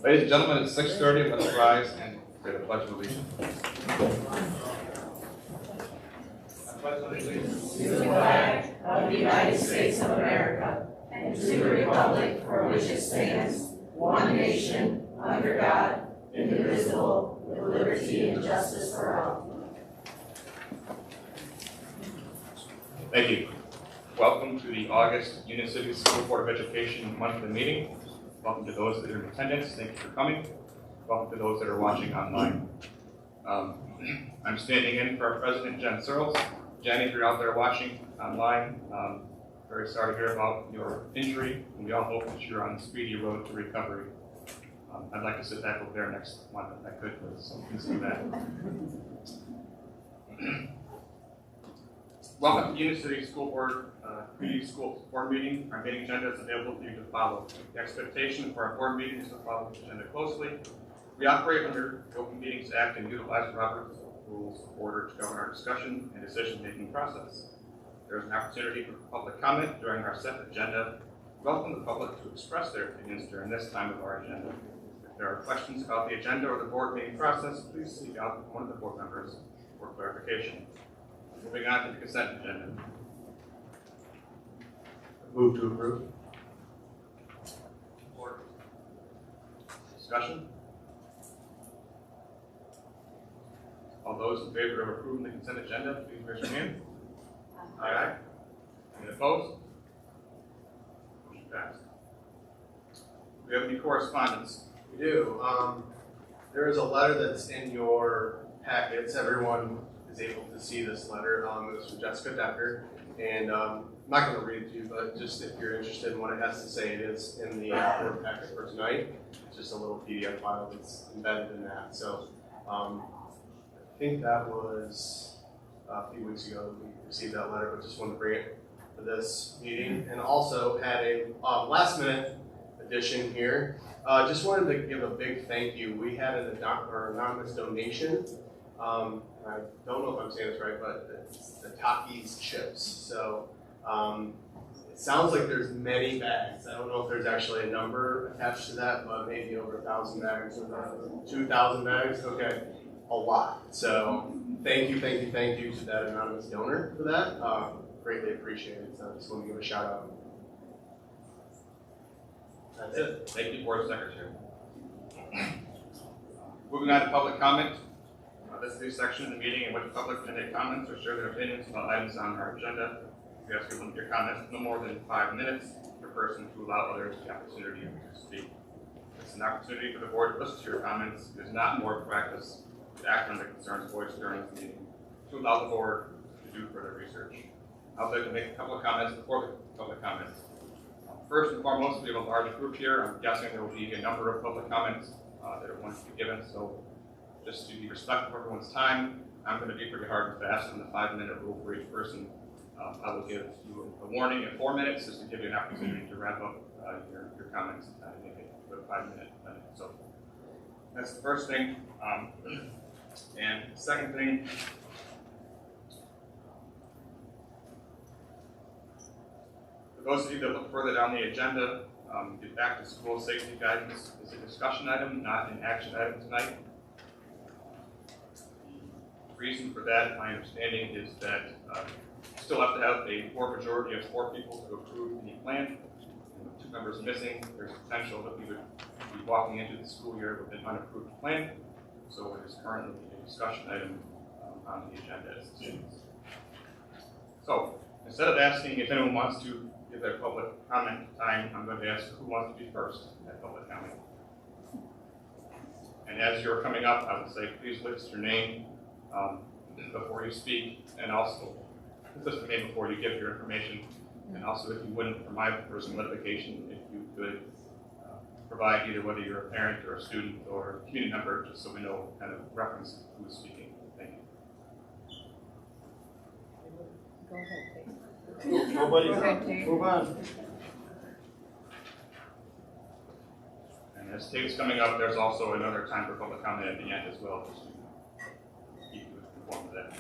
Ladies and gentlemen, it's 6:30. Let us rise and say the Pledge of Allegiance. I pledge allegiance to the flag of the United States of America and to the republic for which it stands, one nation, under God, indivisible, with liberty and justice for all. Thank you. Welcome to the August Union City School Board of Education monthly meeting. Welcome to those that are in attendance. Thank you for coming. Welcome to those that are watching online. I'm standing in for our president, Jen Searles. Jen, if you're out there watching online, very sorry to hear about your injury, and we all hope that you're on the speedy road to recovery. I'd like to sit back over there next month if I could, so please do that. Welcome to Union City School Board Community School Board Meeting. Our meeting agenda is available for you to follow. The expectation for our board meeting is to follow the agenda closely. We operate under the Open Meetings Act and utilize Robert's Rules of Order to govern our discussion and decision-making process. There is an opportunity for public comment during our set agenda. Welcome the public to express their opinions during this time of our agenda. If there are questions about the agenda or the board meeting process, please seek out one of the board members for clarification. Moving on to the consent agenda. Move to approve. Support. Discussion? All those in favor of approving the consent agenda, please raise your hand. Aye. Any opposed? Motion passed. Do we have any correspondence? We do. There is a letter that's in your packets. Everyone is able to see this letter. It was from Jessica Decker, and I'm not going to read it to you, but just if you're interested in what it has to say, it is in the board packet for tonight. It's just a little PDF file that's embedded in that. So I think that was a few weeks ago that we received that letter, but just wanted to bring it for this meeting. And also had a last minute addition here. Just wanted to give a big thank you. We had an anonymous donation. I don't know if I'm saying this right, but it's the Takis chips. So it sounds like there's many bags. I don't know if there's actually a number attached to that, but maybe over 1,000 bags or 2,000 bags. Okay, a lot. So thank you to that anonymous donor for that. Greatly appreciated. So I just want to give a shout out. That's it. Thank you, Board Secretary. Moving on to public comment. This is the section of the meeting in which the public can make comments or share their opinions about items on our agenda. We ask you to limit your comments no more than 5 minutes per person to allow others the opportunity to speak. It's an opportunity for the board to listen to your comments. It is not more practice to act on the concerns voiced during the meeting, to allow the board to do further research. I would like to make a couple of comments before the public comments. First and foremost, we have a large group here. I'm guessing there will be a number of public comments that are going to be given. So just to be respectful of everyone's time, I'm going to be pretty hard and fast on the 5-minute rule for each person. I will give you a warning in 4 minutes just to give you an opportunity to wrap up your comments and make it a 5-minute limit. So that's the first thing. And the second thing, for those of you that look further down the agenda, get back to school safety guidance is a discussion item, not an action item tonight. The reason for that, my understanding, is that still have to have a board majority of 4 people to approve the plan. And with 2 members missing, there's potential that we would be walking into the school year with an unapproved plan. So it is currently a discussion item on the agenda as it stands. So instead of asking if anyone wants to give their public comment time, I'm going to ask who wants to be first at public comment. And as you're coming up, I would say please list your name before you speak, and also list your name before you give your information. And also, if you wouldn't, for my personal edification, if you could provide either whether you're a parent or a student or a community member, just so we know kind of reference who is speaking. Thank you. Go ahead, Tate. Nobody's Go ahead, on. Tate. Move on. And as Tate's coming up, there's also another time for public comment at the end as well, just to keep you informed of that.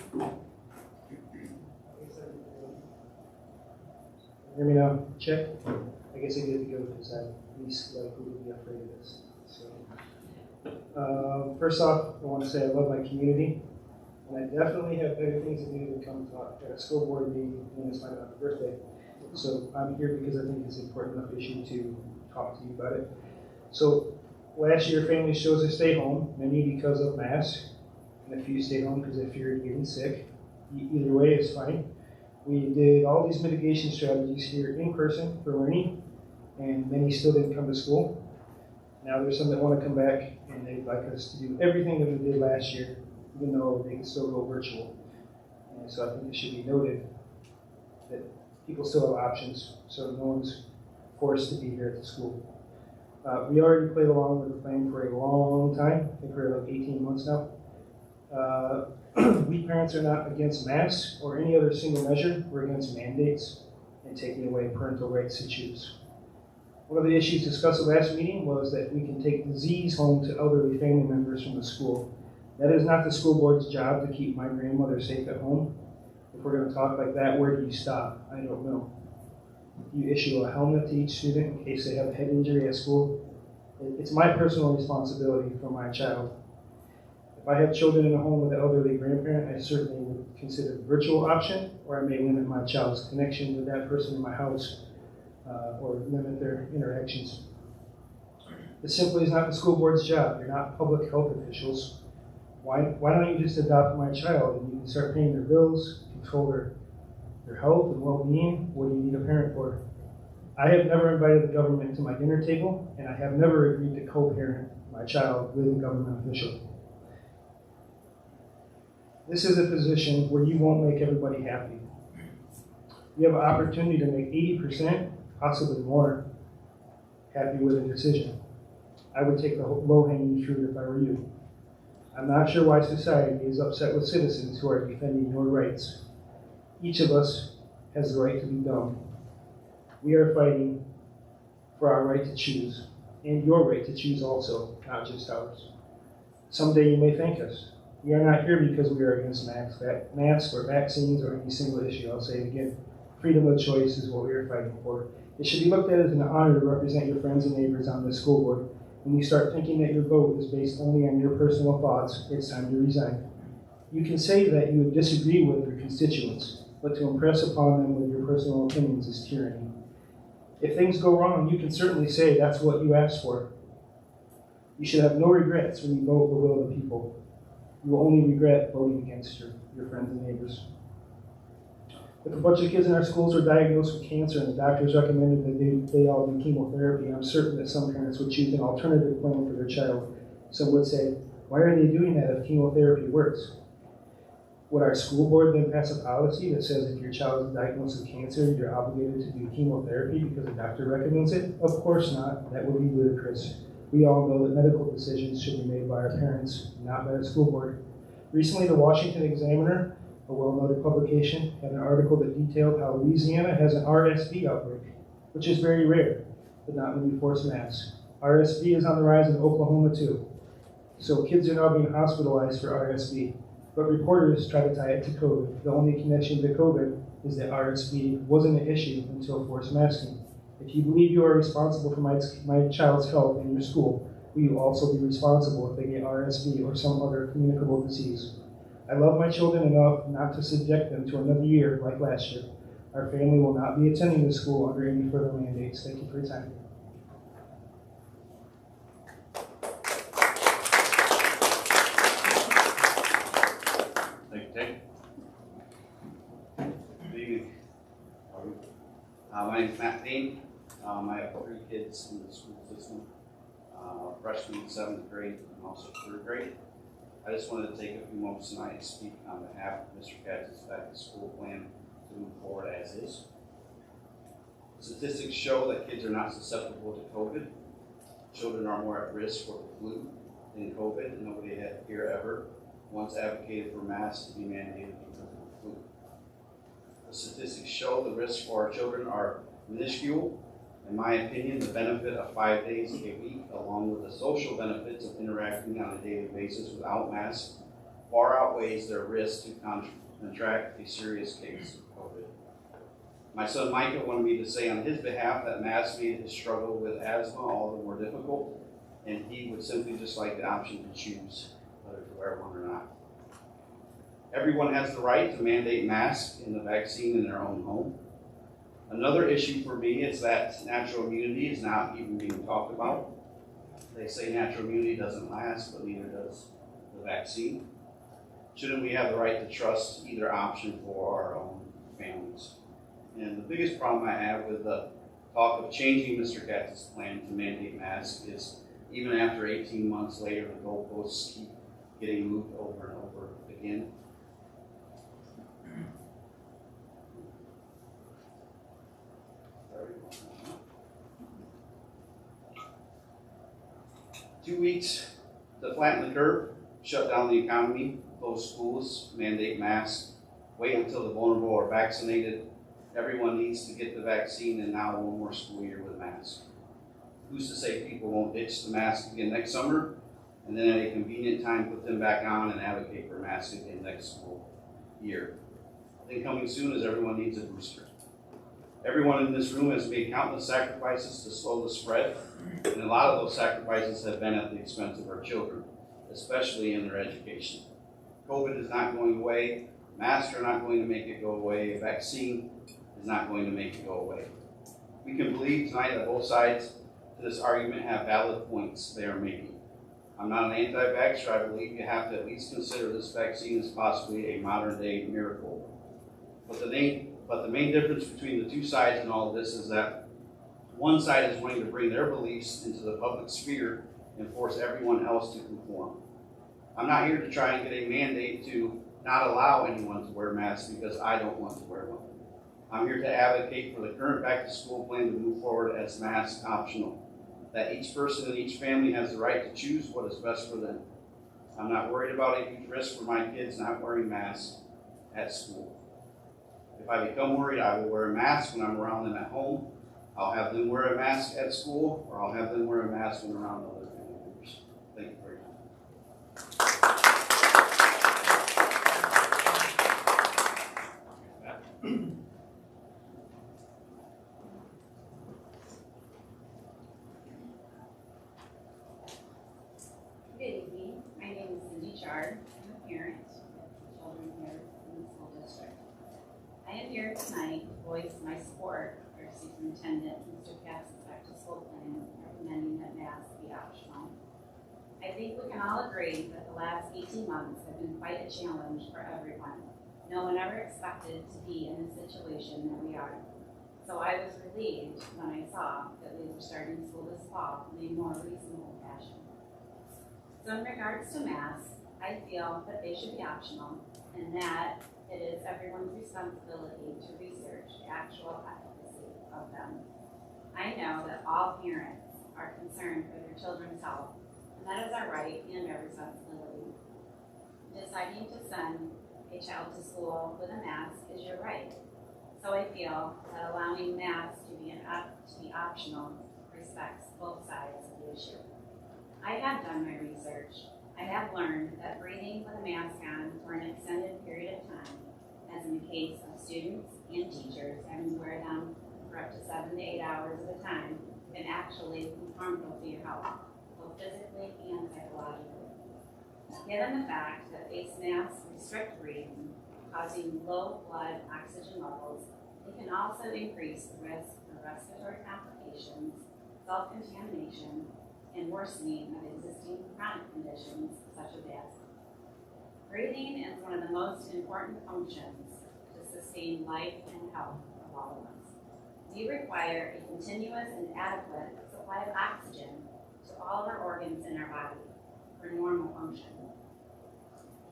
Hear me now? Check? I guess I get to go because I'm least likely to be afraid of this. So, first off, I want to say I love my community, and I definitely have better things to do than come talk at a school board meeting when it's my birthday. So I'm here because I think it's an important enough issue to talk to you about it. So last year, families chose to stay home, many because of masks, and a few stayed home because they feared getting sick. Either way is fine. We did all these mitigation strategies here in person for learning, and many still didn't come to school. Now there's some that want to come back, and they'd like us to do everything that we did last year, even though they can still go virtual. And so I think it should be noted that people still have options, so no one's forced to be here at the school. We already played along with the plan for a long time, I think for like 18 months now. We parents are not against masks or any other single measure. We're against mandates and taking away parental rights to choose. One of the issues discussed at last meeting was that we can take disease home to elderly family members from the school. That is not the school board's job to keep my grandmother safe at home. If we're going to talk like that, where do you stop? I don't know. You issue a helmet to each student in case they have a head injury at school. It's my personal responsibility for my child. If I have children in a home with an elderly grandparent, I certainly would consider the virtual option, or I may limit my child's connection with that person in my house, or limit their interactions. It simply is not the school board's job. You're not public health officials. Why don't you just adopt my child and you can start paying their bills, control their health and well-being? What do you need a parent for? I have never invited the government to my dinner table, and I have never agreed to co-parent my child with a government official. This is a position where you won't make everybody happy. You have an opportunity to make 80%, possibly more, happy with a decision. I would take the low-hanging fruit if I were you. I'm not sure why society is upset with citizens who are defending your rights. Each of us has the right to be dumb. We are fighting for our right to choose, and your right to choose also, not just ours. Someday you may thank us. We are not here because we are against masks or vaccines or any single issue. I'll say it again. Freedom of choice is what we are fighting for. It should be looked at as an honor to represent your friends and neighbors on the school board. When you start thinking that your vote is based only on your personal thoughts, it's time to resign. You can say that you would disagree with your constituents, but to impress upon them with your personal opinions is tyranny. If things go wrong, you can certainly say that's what you asked for. You should have no regrets when you vote the will of the people. You will only regret voting against your friends and neighbors. If a bunch of kids in our schools are diagnosed with cancer and the doctors recommended that they all do chemotherapy, I'm certain that some parents would choose an alternative plan for their child. Some would say, why are they doing that if chemotherapy works? Would our school board then pass a policy that says if your child is diagnosed with cancer, you're obligated to do chemotherapy because the doctor recommends it? Of course not. That would be ludicrous. We all know that medical decisions should be made by our parents, not by the school board. Recently, the Washington Examiner, a well-noted publication, had an article that detailed how Louisiana has an RSV outbreak, which is very rare, but not when you force masks. RSV is on the rise in Oklahoma too. So kids are now being hospitalized for RSV, but reporters try to tie it to COVID. The only connection to COVID is that RSV wasn't an issue until forced masking. If you believe you are responsible for my child's health in your school, will you also be responsible if they get RSV or some other communicable disease? I love my children enough not to subject them to another year like last year. Our family will not be attending this school under any further mandates. Thank you for your time. Thank you, Tate. Good evening. My name is Matt Payne. I have 3 kids in the school system, freshman, 7th grade, and also 3rd grade. I just wanted to take a few moments tonight to speak on behalf of Mr. Katz's back to school plan to move forward as is. Statistics show that kids are not susceptible to COVID. Children are more at risk for the flu than COVID, and nobody here ever once advocated for masks to be mandated because of the flu. The statistics show the risks for our children are minuscule. In my opinion, the benefit of 5 days a week, along with the social benefits of interacting on a daily basis without masks, far outweighs their risk to contract a serious case of COVID. My son Micah wanted me to say on his behalf that masks made his struggle with asthma all the more difficult, and he would simply just like the option to choose whether to wear one or not. Everyone has the right to mandate masks and the vaccine in their own home. Another issue for me is that natural immunity is not even being talked about. They say natural immunity doesn't last, but neither does the vaccine. Shouldn't we have the right to trust either option for our own families? And the biggest problem I have with the talk of changing Mr. Katz's plan to mandate masks is even after 18 months later, the goalposts keep getting moved over and over again. 2 weeks to flatten the curve, shut down the economy, close schools, mandate masks, wait until the vulnerable are vaccinated. Everyone needs to get the vaccine, and now one more school year with masks. Who's to say people won't ditch the mask again next summer, and then at a convenient time put them back on and advocate for masks again next school year? I think coming soon is everyone needs a booster. Everyone in this room has made countless sacrifices to slow the spread, and a lot of those sacrifices have been at the expense of our children, especially in their education. COVID is not going away. Masks are not going to make it go away. A vaccine is not going to make it go away. We can believe tonight that both sides to this argument have valid points they are making. I'm not an anti-vaxxer. I believe you have to at least consider this vaccine as possibly a modern-day miracle. But the main difference between the two sides in all of this is that one side is wanting to bring their beliefs into the public sphere and force everyone else to conform. I'm not here to try and get a mandate to not allow anyone to wear masks because I don't want to wear one. I'm here to advocate for the current back-to-school plan to move forward as mask optional, that each person and each family has the right to choose what is best for them. I'm not worried about a huge risk for my kids not wearing masks at school. If I become worried, I will wear a mask when I'm around them at home. I'll have them wear a mask at school, or I'll have them wear a mask when around other family members. Thank you very much. Good evening. My name is Cindy Chard. I'm a parent of children here in the school district. I am here tonight to voice my support for Superintendent Mr. Katz's back-to-school plan recommending that masks be optional. I think we can all agree that the last 18 months have been quite a challenge for everyone. No one ever expected to be in the situation that we are. So I was relieved when I saw that we were starting school this fall in a more reasonable fashion. So in regards to masks, I feel that they should be optional and that it is everyone's responsibility to research the actual efficacy of them. I know that all parents are concerned for their children's health, and that is our right and our responsibility. Deciding to send a child to school with a mask is your right. So I feel that allowing masks to be optional respects both sides of the issue. I have done my research. I have learned that breathing with a mask on for an extended period of time, as in the case of students and teachers having to wear them for up to 7 to 8 hours at a time, can actually be harmful to your health, both physically and psychologically. Given the fact that face masks restrict breathing, causing low blood oxygen levels, it can also increase the risk of respiratory complications, self-contamination, and worsening of existing chronic conditions such as asthma. Breathing is one of the most important functions to sustain life and health of all of us. We require a continuous and adequate supply of oxygen to all of our organs in our body for normal function.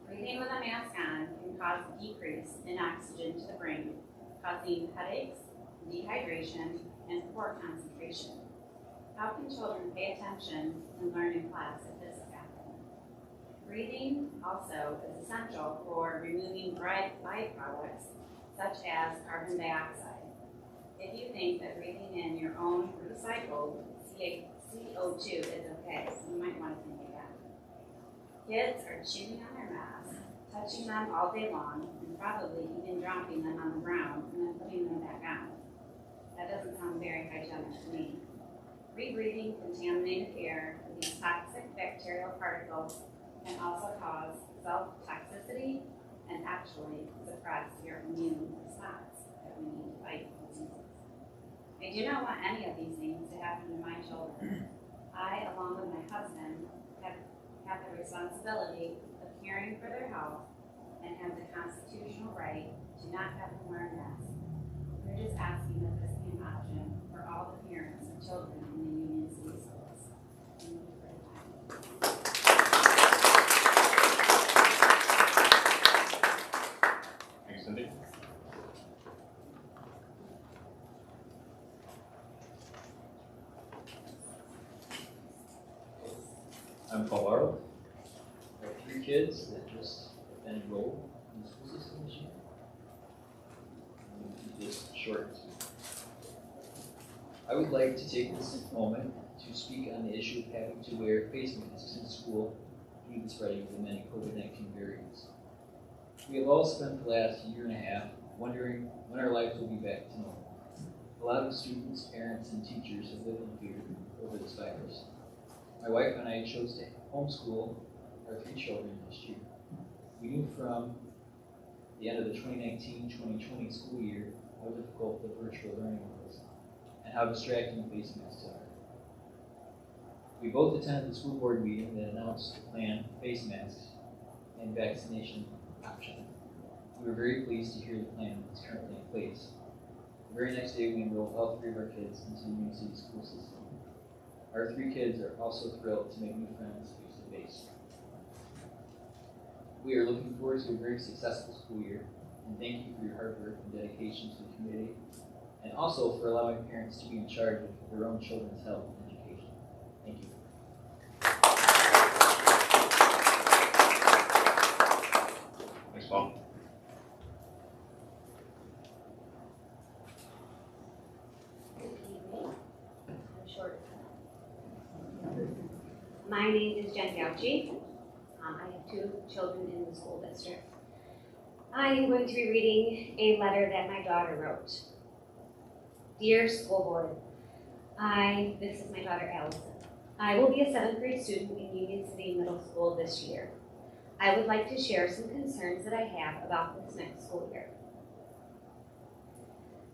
Breathing with a mask on can cause a decrease in oxygen to the brain, causing headaches, dehydration, and poor concentration. How can children pay attention and learn in class if this is happening? Breathing also is essential for removing byproducts such as carbon dioxide. If you think that breathing in your own recycled CO2 is okay, you might want to think again. Kids are chewing on their masks, touching them all day long, and probably even dropping them on the ground and then putting them back on. That doesn't sound very hygienic to me. Rebreathing contaminated air with these toxic bacterial particles can also cause self-toxicity and actually suppress your immune response that we need to fight diseases. I do not want any of these things to happen to my children. I, along with my husband, have the responsibility of caring for their health and have the constitutional right to not have them wear a mask. We're just asking that this be an option for all the parents of children in the Union City schools. Thank you for your time. Thanks, Cindy. I'm Paul Arlt. I have 3 kids that just have been enrolled in the school system this year. I'm going to keep this short and sweet. I would like to take this moment to speak on the issue of having to wear face masks in school due to the spreading of the many COVID-19 variants. We have all spent the last year and a half wondering when our lives will be back to normal. A lot of students, parents, and teachers have lived in fear over this virus. My wife and I chose to homeschool our 3 children this year. We knew from the end of the 2019-2020 school year how difficult the virtual learning was and how distracting face masks are. We both attended the school board meeting that announced the plan face masks and vaccination option. We were very pleased to hear the plan is currently in place. The very next day we enrolled all 3 of our kids into the Union City school system. Our 3 kids are also thrilled to make new friends face to face. We are looking forward to a very successful school year, and thank you for your hard work and dedication to the community, and also for allowing parents to be in charge of their own children's health and education. Thank you. Thanks, Paul. My name is Jen Gauchi. I have 2 children in the school district. I am going to be reading a letter that my daughter wrote. Dear School Board, this is my daughter Allison. I will be a 7th grade student in Union City Middle School this year. I would like to share some concerns that I have about this next school year.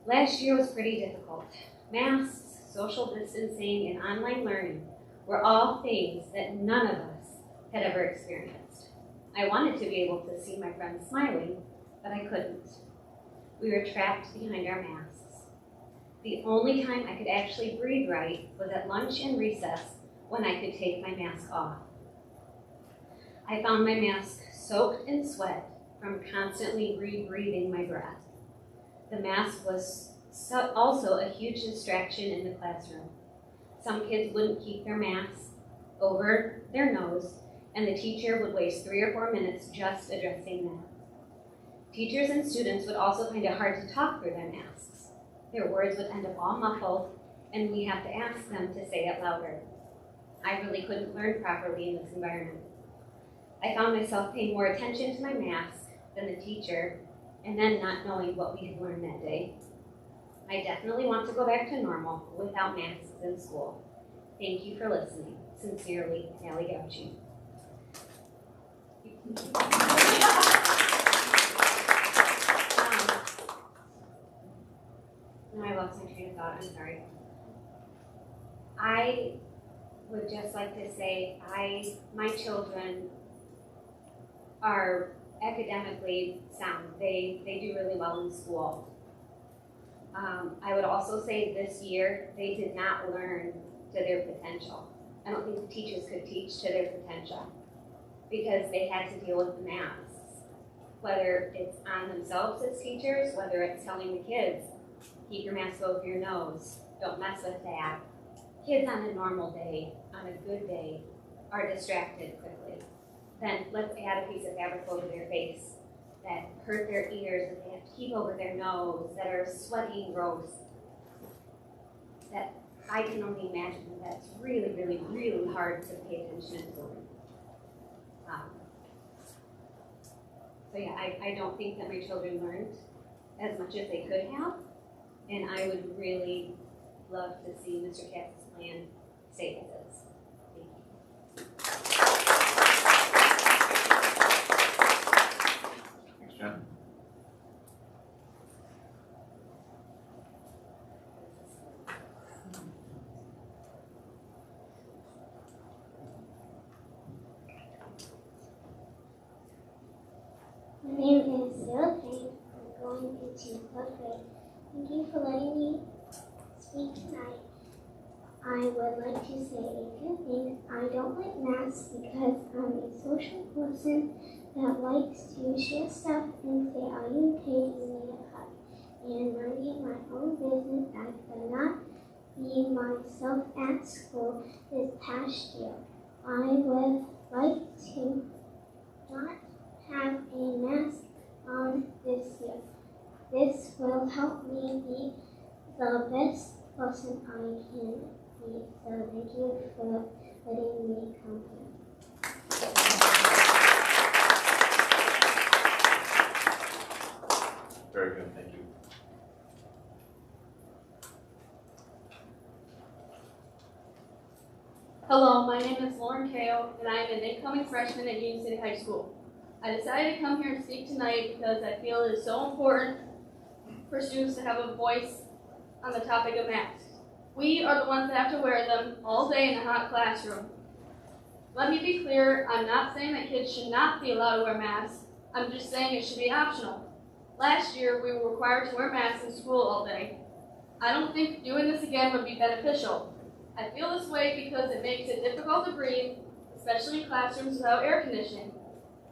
Last year was pretty difficult. Masks, social distancing, and online learning were all things that none of us had ever experienced. I wanted to be able to see my friends smiling, but I couldn't. We were trapped behind our masks. The only time I could actually breathe right was at lunch and recess when I could take my mask off. I found my mask soaked in sweat from constantly rebreathing my breath. The mask was also a huge distraction in the classroom. Some kids wouldn't keep their masks over their nose, and the teacher would waste 3 or 4 minutes just addressing that. Teachers and students would also find it hard to talk through their masks. Their words would end up all muffled, and we have to ask them to say it louder. I really couldn't learn properly in this environment. I found myself paying more attention to my mask than the teacher, and then not knowing what we had learned that day. I definitely want to go back to normal without masks in school. Thank you for listening. Sincerely, Allie Gauchi. Now I lost my train of thought, I'm sorry. I would just like to say, my children are academically sound. They do really well in school. I would also say this year, they did not learn to their potential. I don't think the teachers could teach to their potential because they had to deal with the masks. Whether it's on themselves as teachers, whether it's telling the kids, keep your mask over your nose, don't mess with that. Kids on a normal day, on a good day, are distracted quickly. Then let's add a piece of fabric over their face that hurt their ears, that they have to keep over their nose, that are sweaty and gross. That I can only imagine that that's really, really, really hard to pay attention to. So yeah, I don't think that my children learned as much as they could have, and I would really love to see Mr. Katz's plan stay as is. Thanks, Jen. My name is Sarah Payne. I'm going into 4th grade. Thank you for letting me speak tonight. I would like to say a few things. I don't like masks because I'm a social person that likes to share stuff and say, are you okay? You need a hug. And minding my own business, I could not be myself at school this past year. I would like to not have a mask on this year. This will help me be the best person I can be. So thank you for letting me come here. Very good, thank you. Hello, my name is Lauren Kao, and I am an incoming freshman at Union City High School. I decided to come here and speak tonight because I feel it is so important for students to have a voice on the topic of masks. We are the ones that have to wear them all day in a hot classroom. Let me be clear, I'm not saying that kids should not be allowed to wear masks. I'm just saying it should be optional. Last year, we were required to wear masks in school all day. I don't think doing this again would be beneficial. I feel this way because it makes it difficult to breathe, especially in classrooms without air conditioning.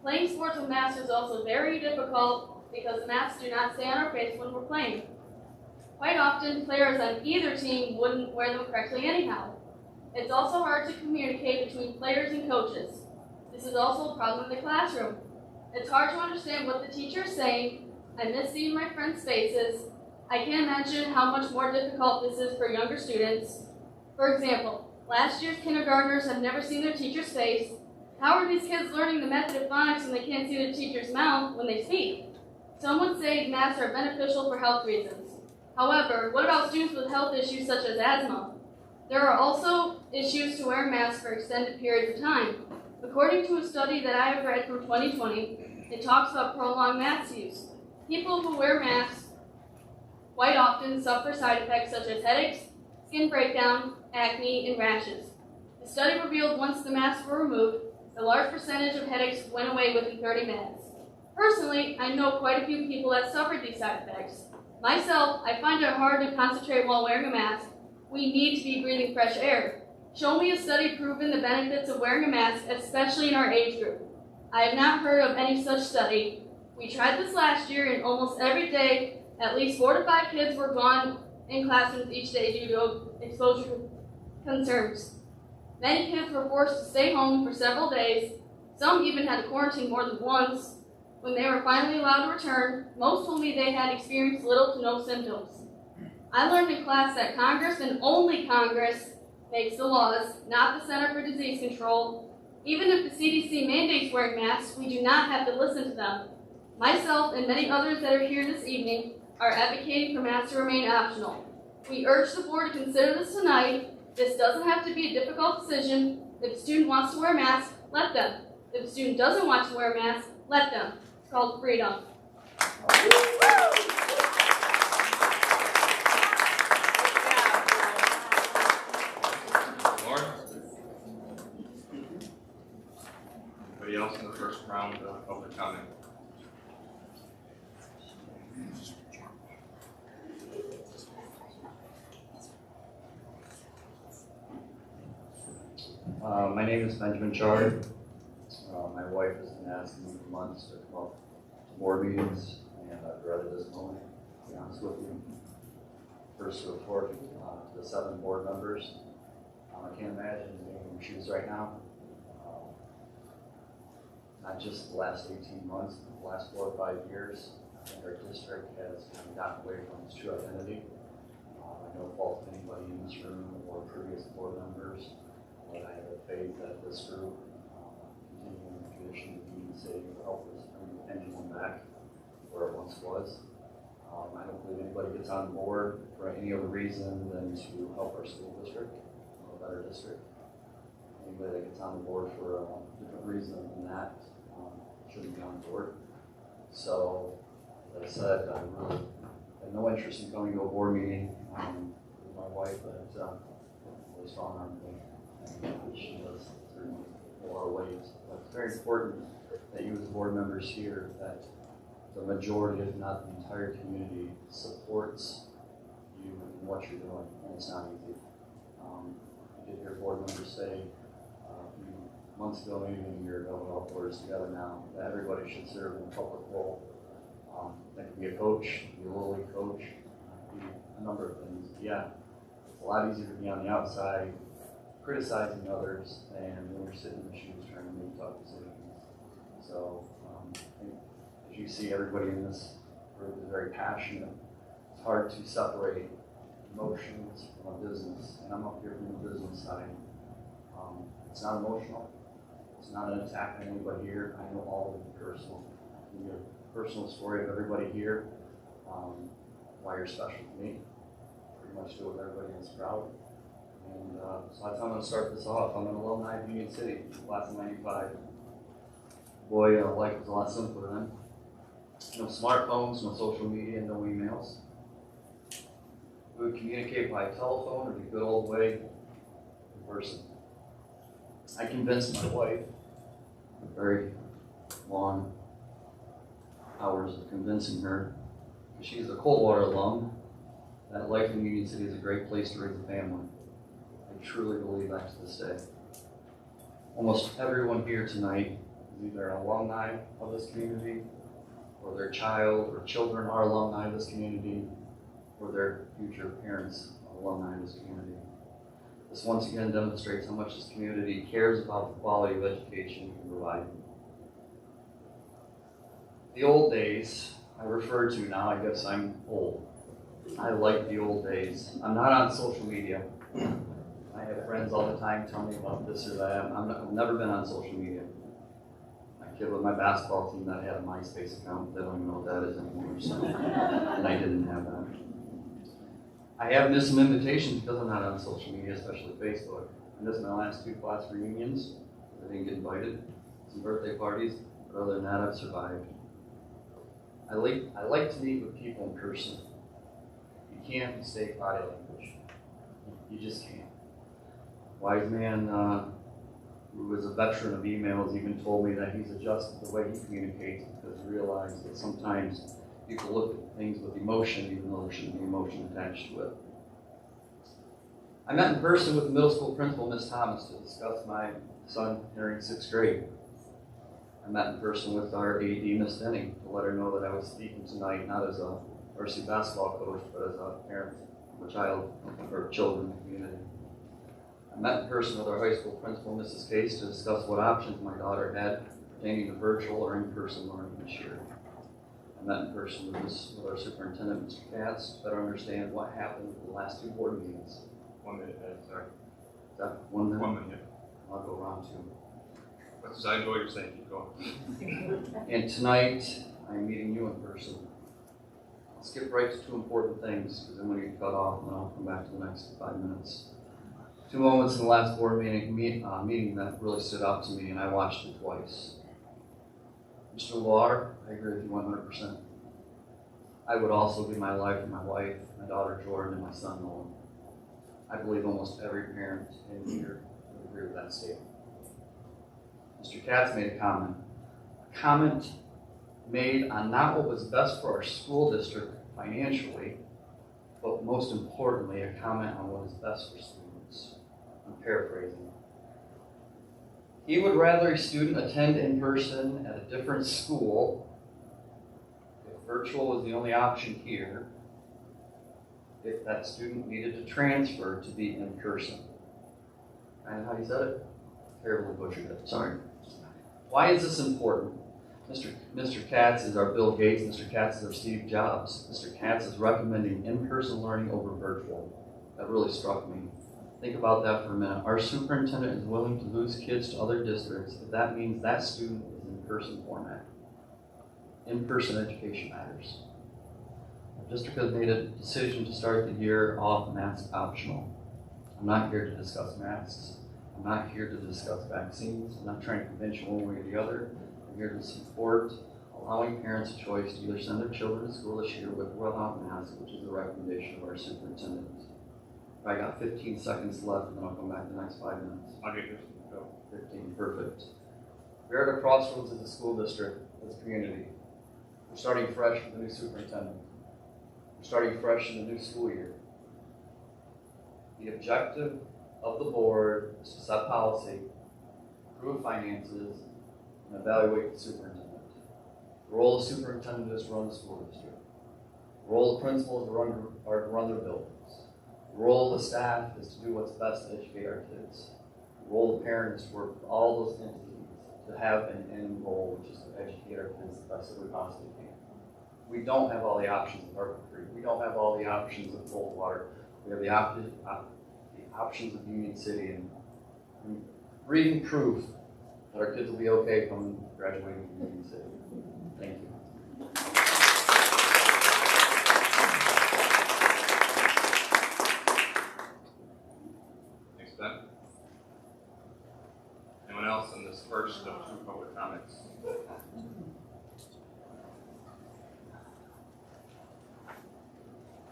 Playing sports with masks is also very difficult because masks do not stay on our face when we're playing. Quite often, players on either team wouldn't wear them correctly anyhow. It's also hard to communicate between players and coaches. This is also a problem in the classroom. It's hard to understand what the teacher is saying. I miss seeing my friends' faces. I can't imagine how much more difficult this is for younger students. For example, last year's kindergartners have never seen their teacher's face. How are these kids learning the method of phonics when they can't see the teacher's mouth when they speak? Some would say masks are beneficial for health reasons. However, what about students with health issues such as asthma? There are also issues to wear masks for extended periods of time. According to a study that I have read from 2020, it talks about prolonged mask use. People who wear masks quite often suffer side effects such as headaches, skin breakdown, acne, and rashes. The study revealed once the masks were removed, a large percentage of headaches went away within 30 minutes. Personally, I know quite a few people that suffered these side effects. Myself, I find it hard to concentrate while wearing a mask. We need to be breathing fresh air. Show me a study proving the benefits of wearing a mask, especially in our age group. I have not heard of any such study. We tried this last year, and almost every day, at least 4 to 5 kids were gone in classrooms each day due to exposure concerns. Many kids were forced to stay home for several days. Some even had to quarantine more than once. When they were finally allowed to return, most told me they had experienced little to no symptoms. I learned in class that Congress, and only Congress, makes the laws, not the Center for Disease Control. Even if the CDC mandates wearing masks, we do not have to listen to them. Myself and many others that are here this evening are advocating for masks to remain optional. We urge the board to consider this tonight. This doesn't have to be a difficult decision. If a student wants to wear a mask, let them. If a student doesn't want to wear a mask, let them. It's called freedom. Lauren? Anybody else in the first round of public comment? My name is Benjamin Chard. My wife has been asking me for months to come up to board meetings, and I've dreaded this moment, to be honest with you. First report to the 7 board members. I can't imagine being in your shoes right now. Not just the last 18 months, but the last 4 or 5 years. I think our district has kind of gotten away from its true identity. I no fault of anybody in this room or previous board members. But I have faith that this group, continuing the tradition of being safe, will help us bring the pendulum back where it once was. I don't believe anybody gets on board for any other reason than to help our school district, a better district. Anybody that gets on board for a different reason than that shouldn't be on board. So, as I said, I really have no interest in coming to a board meeting with my wife, but really strong arm me. She does through a lot of ways. But it's very important that you as board members hear that the majority, if not the entire community, supports you in what you're doing, and it's not easy. I did hear board members say a few months ago, maybe a year ago, with all boards together now, that everybody should serve in a public role. That could be a coach, be a little league coach, be a number of things. Yeah, it's a lot easier to be on the outside criticizing others and when you're sitting in the shoes trying to make tough decisions. So I think as you see, everybody in this group is very passionate. It's hard to separate emotions from a business, and I'm up here from the business side. It's not emotional. It's not an attack on anybody here. I know all of you personal. I can give a personal story of everybody here, why you're special to me. Pretty much do with everybody in this crowd. And so that's how I'm going to start this off. I'm an alumni of Union City, class of 95. Boy, life was a lot simpler then. No smartphones, no social media, no emails. We would communicate by telephone or the good old way, in person. I convinced my wife, very long hours of convincing her, because she's a Coldwater alum, that life in Union City is a great place to raise a family. I truly believe that to this day. Almost everyone here tonight is either an alumni of this community, or their child or children are alumni of this community, or their future parents are alumni of this community. This once again demonstrates how much this community cares about the quality of education we can provide. The old days I refer to now, I guess I'm old. I like the old days. I'm not on social media. I have friends all the time tell me about this or that. I've never been on social media. My kid with my basketball team that had a MySpace account, they don't even know what that is anymore. So, and I didn't have that. I have missed some invitations because I'm not on social media, especially Facebook. I missed my last 2 class reunions. I didn't get invited. Some birthday parties, but other than that, I've survived. I like to meet with people in person. You can't mistake body language. You just can't. Wise man who was a veteran of emails even told me that he's adjusted the way he communicates because he realized that sometimes people look at things with emotion even though there shouldn't be emotion attached to it. I met in person with the middle school principal, Ms. Thomas, to discuss my son entering 6th grade. I met in person with our AD, Ms. Denning, to let her know that I was speaking tonight not as a varsity basketball coach, but as a parent of a child or children in the community. I met in person with our high school principal, Mrs. Case, to discuss what options my daughter had pertaining to virtual or in-person learning this year. I met in person with our superintendent, Mr. Katz, to better understand what happened with the last 2 board meetings. 1 minute, sorry. Is that 1 minute? 1 minute. I'll go round 2. That's I enjoy what you're saying. Keep going. And tonight, I'm meeting you in person. I'll skip right to 2 important things, because then when you cut off, then I'll come back to the next 5 minutes. Two moments in the last board meeting that really stood out to me, and I watched it twice. Mr. Loire, I agree with you 100%. I would also give my life for my wife, my daughter Jordan, and my son Nolan. I believe almost every parent in here would agree with that statement. Mr. Katz made a comment made on not what was best for our school district financially, but most importantly, a comment on what is best for students. I'm paraphrasing. He would rather a student attend in person at a different school if virtual was the only option here, if that student needed to transfer to be in person. Kind of how he said it? Terribly butchered it, sorry. Why is this important? Mr. Katz is our Bill Gates, Mr. Katz is our Steve Jobs. Mr. Katz is recommending in-person learning over virtual. That really struck me. Think about that for a minute. Our superintendent is willing to lose kids to other districts if that means that student is in person format. In-person education matters. Our district has made a decision to start the year off mask optional. I'm not here to discuss masks. I'm not here to discuss vaccines. I'm not trying to convince you one way or the other. I'm here to support allowing parents a choice to either send their children to school this year with or without masks, which is the recommendation of our superintendent. I got 15 seconds left, and then I'll come back the next 5 minutes. I'll get this. Go. 15, perfect. We're at a crossroads as a school district, as a community. We're starting fresh with a new superintendent. We're starting fresh in the new school year. The objective of the board is to set policy, approve finances, and evaluate the superintendent. The role of the superintendent is to run the school district. The role of the principal is to run their buildings. The role of the staff is to do what's best to educate our kids. The role of the parent is to work with all those entities to have an end goal, which is to educate our kids the best that we possibly can. We don't have all the options of Harbor Creek. We don't have all the options of Coldwater. We have the options of Union City, and breathing proof that our kids will be okay from graduating from Union City. Thank you. Thanks, Ben. Anyone else in this first of two public comments?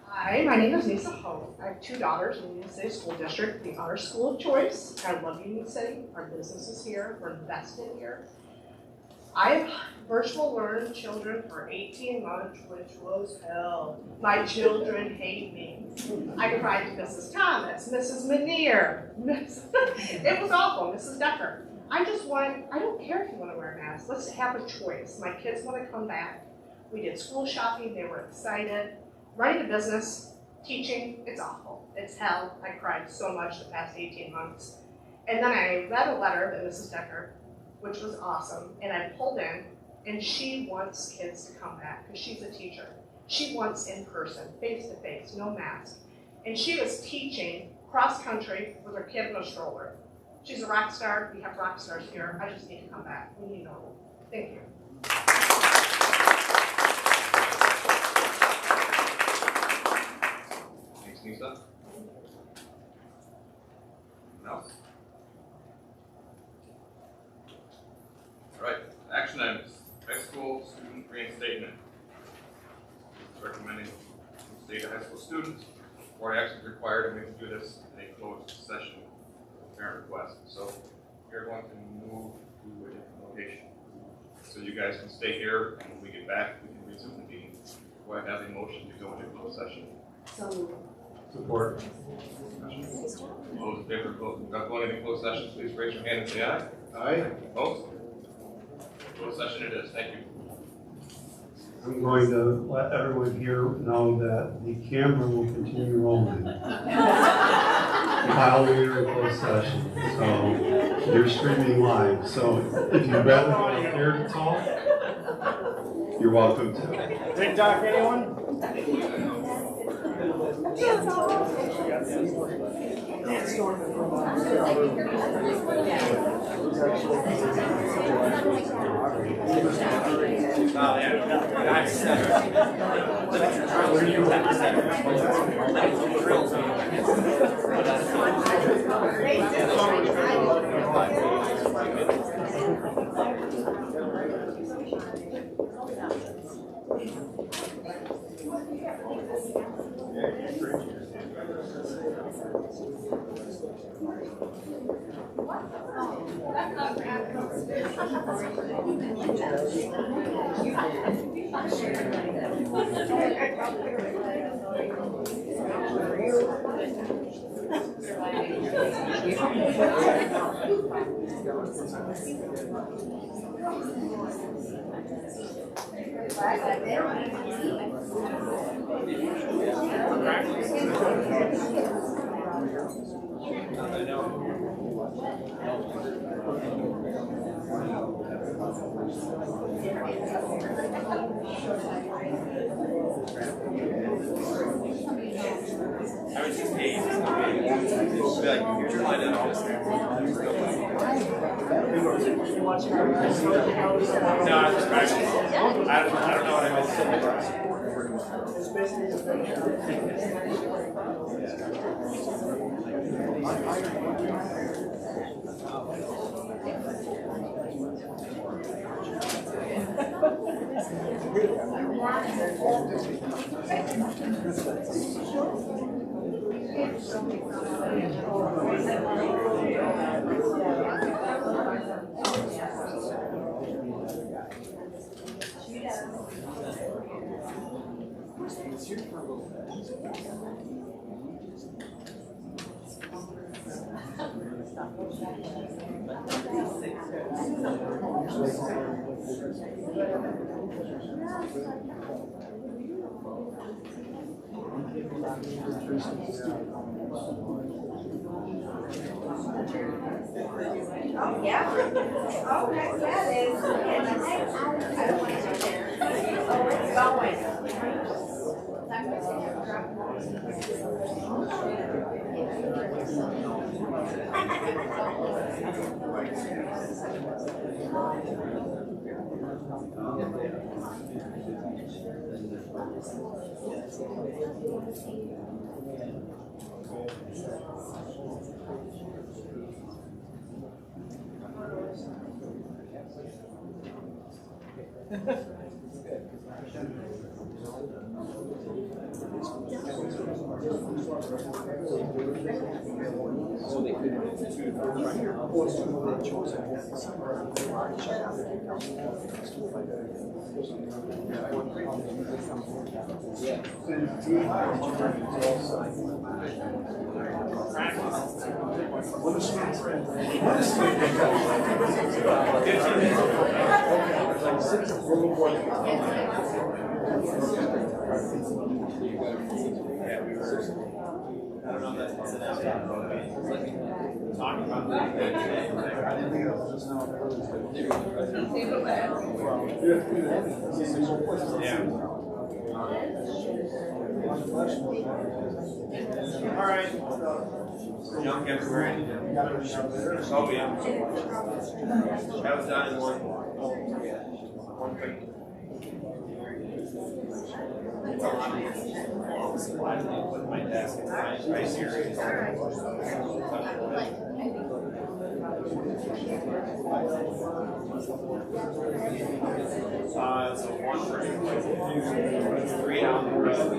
Hi, my name is Lisa Ho. I have two daughters in the Union City School District. We are a school of choice. I love Union City. Our business is here. We're invested here. I have virtual learned children for 18 months, which was hell. My children hate me. I cried to Mrs. Thomas, Mrs. Manier. It was awful, Mrs. Decker. I don't care if you want to wear a mask. Let's have a choice. My kids want to come back. We did school shopping. They were excited. Running a business, teaching, it's awful. It's hell. I cried so much the past 18 months. And then I read a letter that Mrs. Decker, which was awesome, and I pulled in, and she wants kids to come back because she's a teacher. She wants in person, face to face, no mask. And she is teaching cross country with her kid in a stroller. She's a rock star. We have rock stars here. I just need to come back. We need normal. Thank you. Thanks, Lisa. Anyone else? All right, action items. High school student reinstatement. Recommending state high school students. Board action is required, and we can do this in a closed session with parent request. So we're going to move to a different location. So you guys can stay here, and when we get back, we can resume the meeting. Do I have a motion to go into closed session? So moved. Support. All those in favor of going into closed session, please raise your hand and say aye. Aye. Opposed? Closed session it is. Thank you. I'm going to let everyone here know that the camera will continue rolling while we are in closed session. So you're streaming live. So if you'd rather go up there to talk, you're welcome to. TikTok, anyone? Where do you Oh, yeah? Oh, heck yeah, it is. I don't want to sit there. Oh, it's going. All right. Young kids were in. Oh, yeah. That was done in one quick. Put my desk in my series. So one for 3 down the road.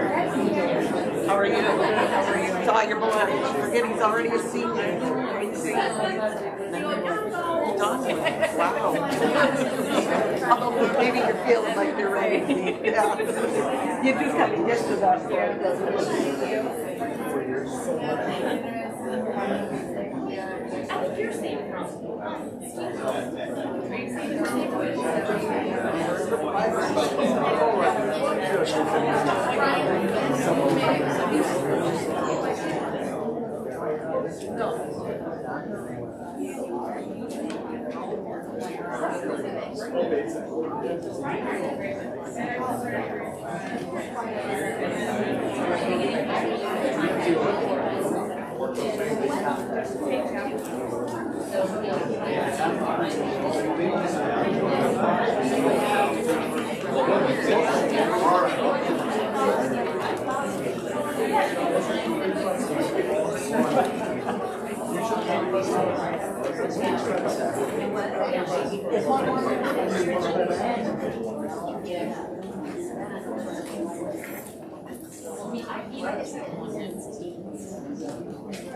How are you? Saw your boy. Forget he's already a senior. Wow. Oh, maybe you're feeling like you're ready. Yeah. You do kind of get to that point, doesn't it?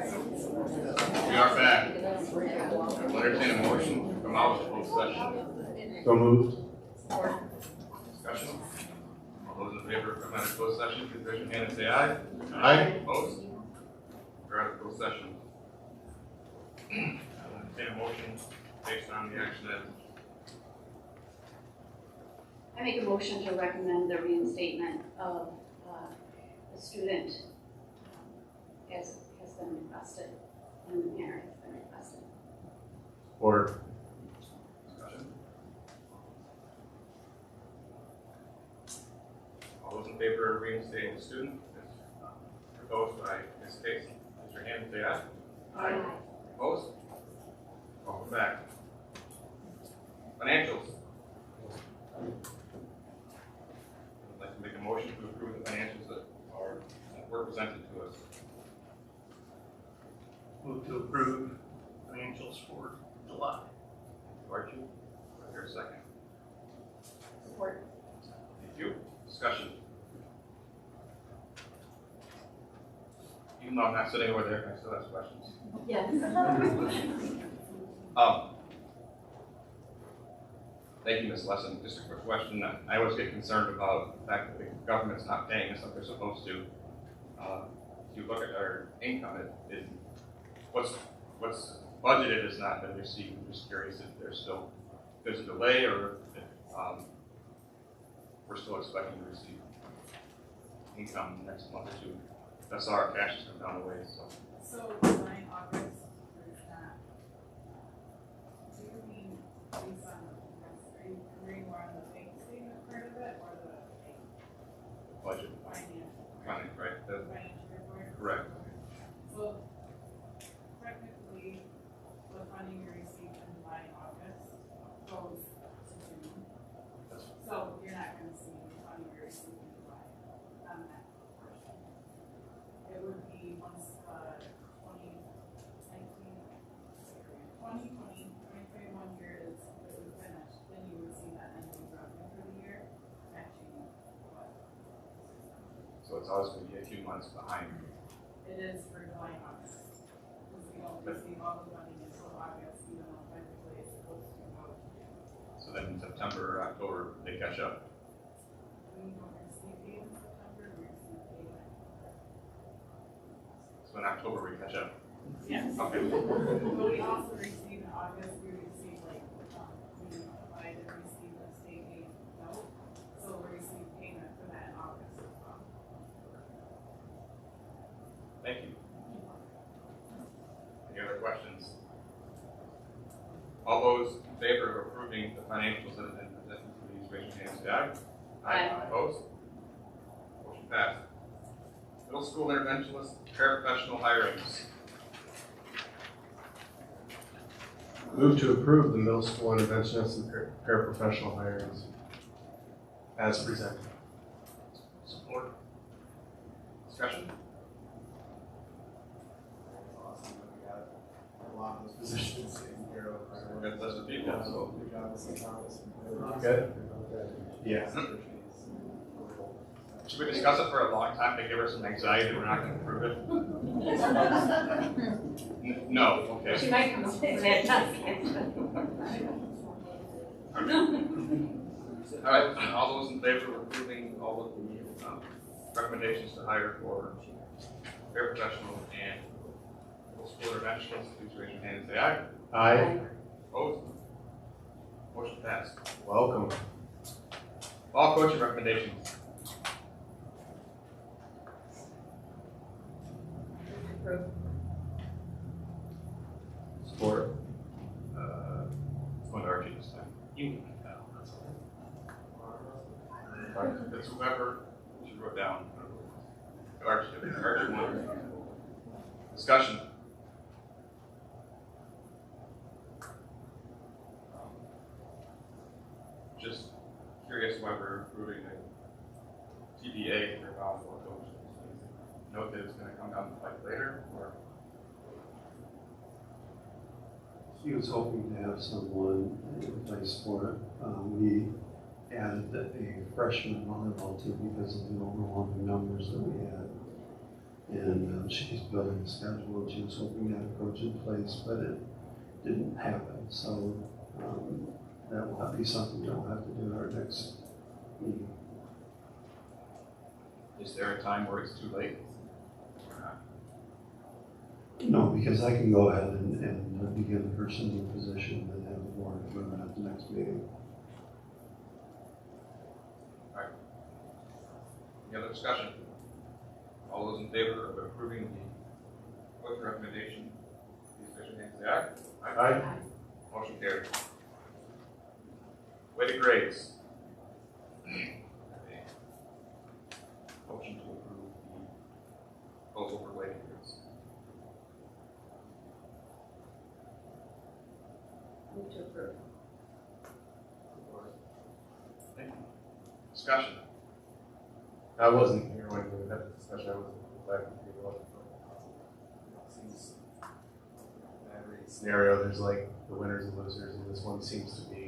We are back. I'll entertain a motion to come out of closed session. So moved. Discussion. All those in favor of coming out of closed session, please raise your hand and say aye. Aye. Opposed? We're out of closed session. I'll entertain a motion based on the action that I make a motion to recommend the reinstatement of the student as has been requested and the parent has been requested. Or discussion. All those in favor of reinstating the student as proposed by Ms. Casey, raise your hand and say aye. Aye. Opposed? Welcome back. Financials. I'd like to make a motion to approve the financials that were presented to us. Move to approve financials for July. Archie, is there a second? Support. Thank you. Discussion. Even though I'm not sitting over there, I still have questions. Yes. Thank you, Ms. Lesson. Just a quick question. I always get concerned about the fact that the government's not paying us like they're supposed to. If you look at our income, what's budgeted has not been received. I'm just curious if there's a delay or if we're still expecting to receive income next month or two. That's our cash has come down the way, so. So July, August is that, do you mean based on are you reading more on the bank statement part of it or the Budget, financial? planning, right? Financial report? Correct. So technically, the funding you received in July, August goes to June. so it's always going to be a few months behind. It is for July and August, because we don't receive all the money until August, even though technically it's supposed to go. So then in September or October, they catch up. We don't receive paid in September, we receive paid in So in October, we catch up. Yes. Okay. But we also receive in August, we receive like, we applied and received a state aid note, so we receive payment for that in August as well. Thank you. Any other questions? All those in favor of approving the financials and presenting, please raise your hand, say aye. Aye. Opposed? Motion passed. Middle school interventionist paraprofessional hirings. Move to approve the middle school interventionist and paraprofessional hirings as presented. Support. Discussion. Awesome, we got a lot of those positions taken care of. We're going to touch the people, so. Good job, St. Thomas. Good? Yeah. Should we discuss it for a long time to give her some anxiety that we're not going to approve it? No, okay. She might come up with that task. All right, all those in favor of approving all of the recommendations to hire for paraprofessional and middle school interventionists, please raise your hand and say aye. Aye. Opposed? Motion passed. Welcome. Ball coaching recommendations. Support. It's going to Archie this time. You can tell, that's all. It's whoever you wrote down. Archie, Archie won. Discussion. Just curious why we're approving a TBA for volleyball coaches. Note that it's going to come down the pipe later, or? He was hoping to have someone in place for it. We added a freshman volleyball team because of the overwhelming numbers that we had. And she's building a schedule, and she was hoping to have a coach in place, but it didn't happen. So that will be something we'll have to do at our next meeting. Is there a time where it's too late? Or not? No, because I can go ahead and begin the person in position and have the board approve it at the next meeting. Any other discussion? All those in favor of approving the coach recommendation, please raise your hand and say aye. Aye. Motion carried. Weighted grades. Motion to approve the proposal for weighted grades. Move to approve. Thank you. Discussion. I wasn't here when we had the discussion. I was back with people. Seems in every scenario, there's like the winners and losers, and this one seems to be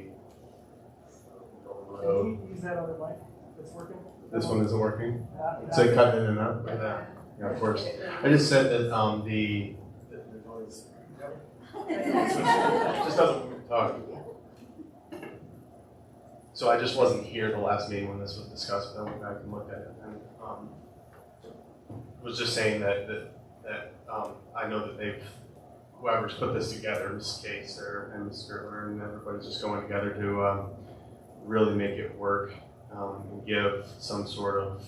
over the road. Can you use that other mic that's working? This one isn't working. Yeah. It's like cutting in and out. Yeah, of course. I just said that the noise just doesn't talk. So I just wasn't here the last meeting when this was discussed, but I went back and looked at it, and was just saying that I know that whoever's put this together, Ms. Case and Ms. Gertler, and everybody's just going together to really make it work and give some sort of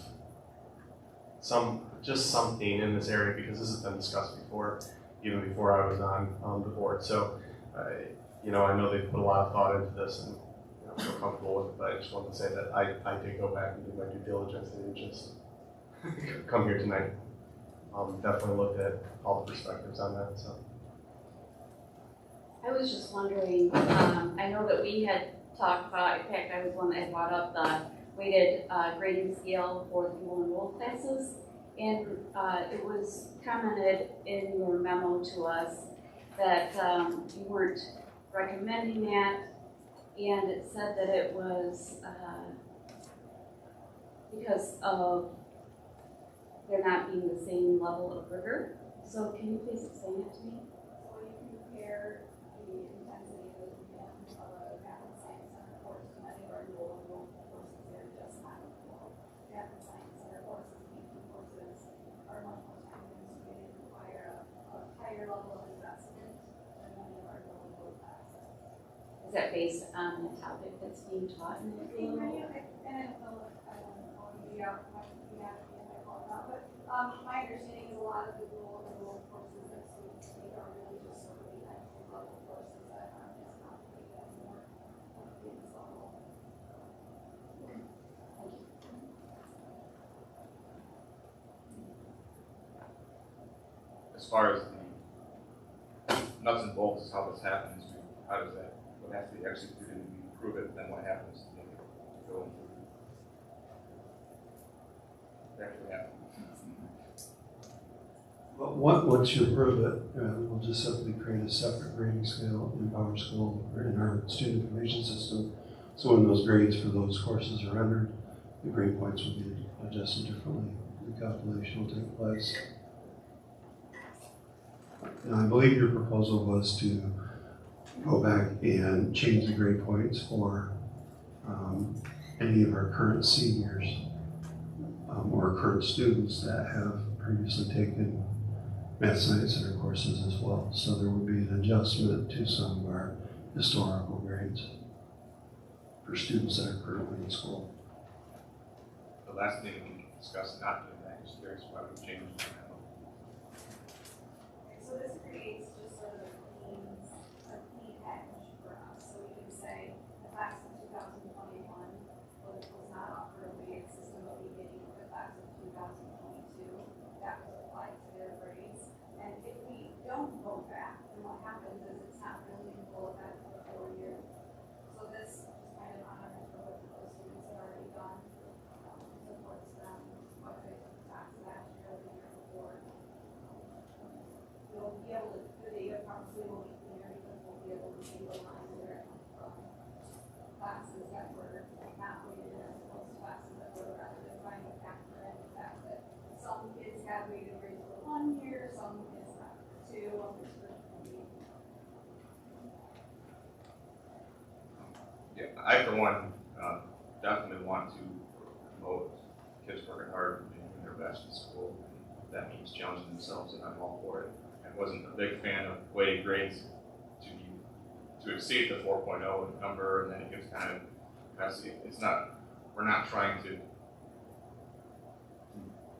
something in this area, because this has been discussed before, even before I was on the board. So I know they've put a lot of thought into this, and I feel comfortable with it, but I just wanted to say that I did go back and do my due diligence. I didn't just come here tonight. Definitely looked at all the perspectives on that. So I was just wondering, I know that we had talked about, in fact, I was one that had brought up the weighted grading scale for the dual enrolled classes, and it was commented in your memo to us that you weren't recommending that, and it said that it was because of they're not being the same level of rigor. So can you please explain it to me? So when you compare the intensity of a math and science center course to many of our dual enrolled courses, they're just not equal. Math and science center courses, AP courses are much more time consuming and require a higher level of investment than many of our dual enrolled classes. Is that based on the topic that's being taught in the And field? I don't know if I don't know if you have or not, but my understanding is a lot of the dual enrolled courses that students take are really just sort of the entry level courses that aren't as complicated and more advanced level. As far as the nuts and bolts, how this happens, how does that, what has to be executed and you prove it, then what happens to make it go into it actually happen? But once you approve it, we'll just simply create a separate grading scale in our school or in our student information system. So when those grades for those courses are entered, the grade points will be adjusted differently. The calculation will take place. Now, I believe your proposal was to go back and change the grade points for any of our current seniors or current students that have previously taken math science center courses as well. So there will be an adjustment to some of our historical grades for students that are currently in school. The last thing we discussed not doing that is curious why we changed it. So this creates just sort of a clean edge for us. So we can say the class of 2021 was not offered a weighted system, but beginning with the class of 2022, that was applied to their grades. And if we don't go back, then what happens is it's not really in full effect for the 4 years. So this is kind of honoring for what those students have already done, supports them, whether they took classes last year or the year before. We'll be able to, the data probably will be cleaner because we'll be able to see the lines that are from classes that were not weighted as opposed to classes that were, rather than trying to factor in the fact that some kids have weighted grades for 1 year, some kids have 2, others for 3. Yeah, I for one definitely want to promote kids working hard and doing their best in school. And that means challenging themselves, and I'm all for it. I wasn't a big fan of weighted grades to exceed the 4.0 number, and then it gets kind of messy. It's not, we're not trying to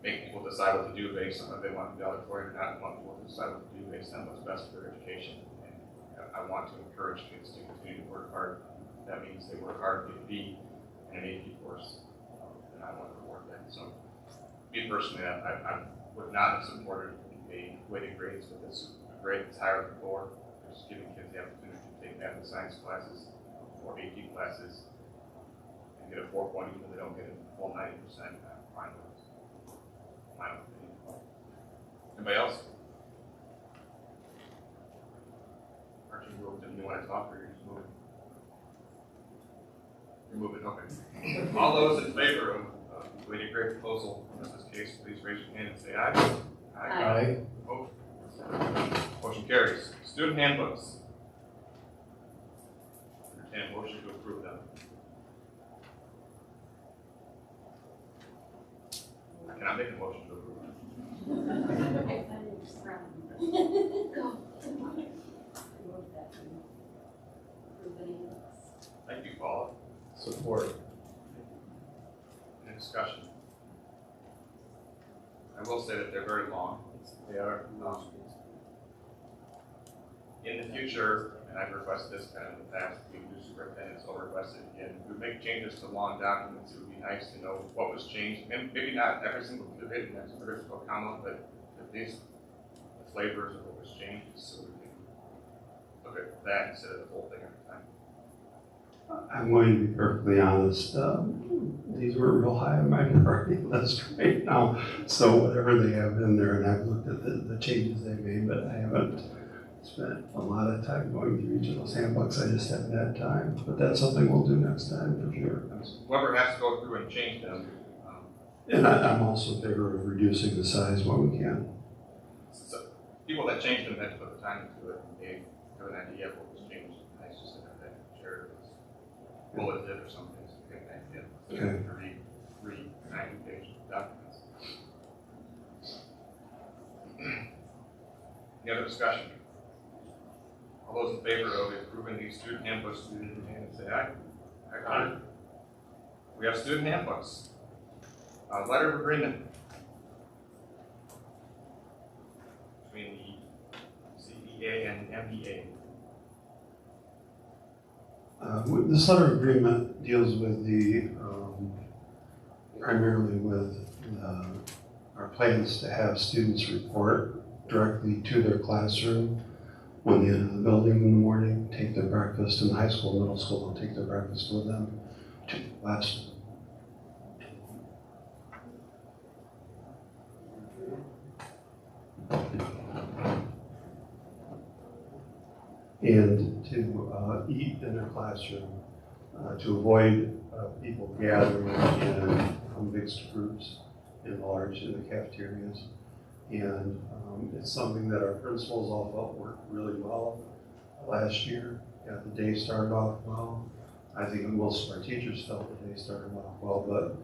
make people decide what to do based on what they want to be valedictorian or not. We want people to decide what to do based on what's best for their education. And I want to encourage kids to continue to work hard. That means they work hard to get a B in an AP course, and I want to reward that. So, me personally, I would not have supported a weighted grades with this grade that's higher than 4. Just giving kids the opportunity to take math and science classes or AP classes and get a 4.0 even if they don't get a full 90%. I'm fine with it. My opinion. Anybody else? Archie, you want to talk or you're just moving? You're moving, okay. All those in favor of weighted grade proposal in this case, please raise your hand and say aye. Aye. Opposed? Motion carries. Student handbooks. Entertain a motion to approve them. I cannot make a motion to approve them. Thank you, Paula. Support. Any discussion? I will say that they're very long. They are. In the future, and I've requested this kind of in the past, we do superintendents, I'll request it again. If we make changes to long documents, it would be nice to know what was changed. And maybe not every single bit, that's a critical comma, but at least the flavors of what was changed, so we can look at that instead of the whole thing every time. I'm going to be perfectly honest. These were real high on my priority list right now. So whatever they have in there, and I've looked at the changes they made, but I haven't spent a lot of time going through each of those handbooks. I just haven't had time. But that's something we'll do next time for sure. Whoever has to go through and change them, And I'm also in favor of reducing the size when we can. So, people that changed them had to put the time into it, and they have an idea of what was changed. And I just didn't have that shared as bulleted or something, so they get an idea. So you have to read 90-page documents. Any other discussion? All those in favor of approving the student handbooks, please raise your hand and say aye. Aye. We have student handbooks. Letter of agreement between the CEA and MBA. This letter of agreement deals with primarily with our plans to have students report directly to their classroom when they enter the building in the morning, take their breakfast. In the high school, middle school, they'll take their breakfast with them to the classroom. And to eat in their classroom, to avoid people gathering in mixed groups in the cafeterias. And it's something that our principals all felt worked really well last year. Got the day started off well. I think most of our teachers felt the day started off well, but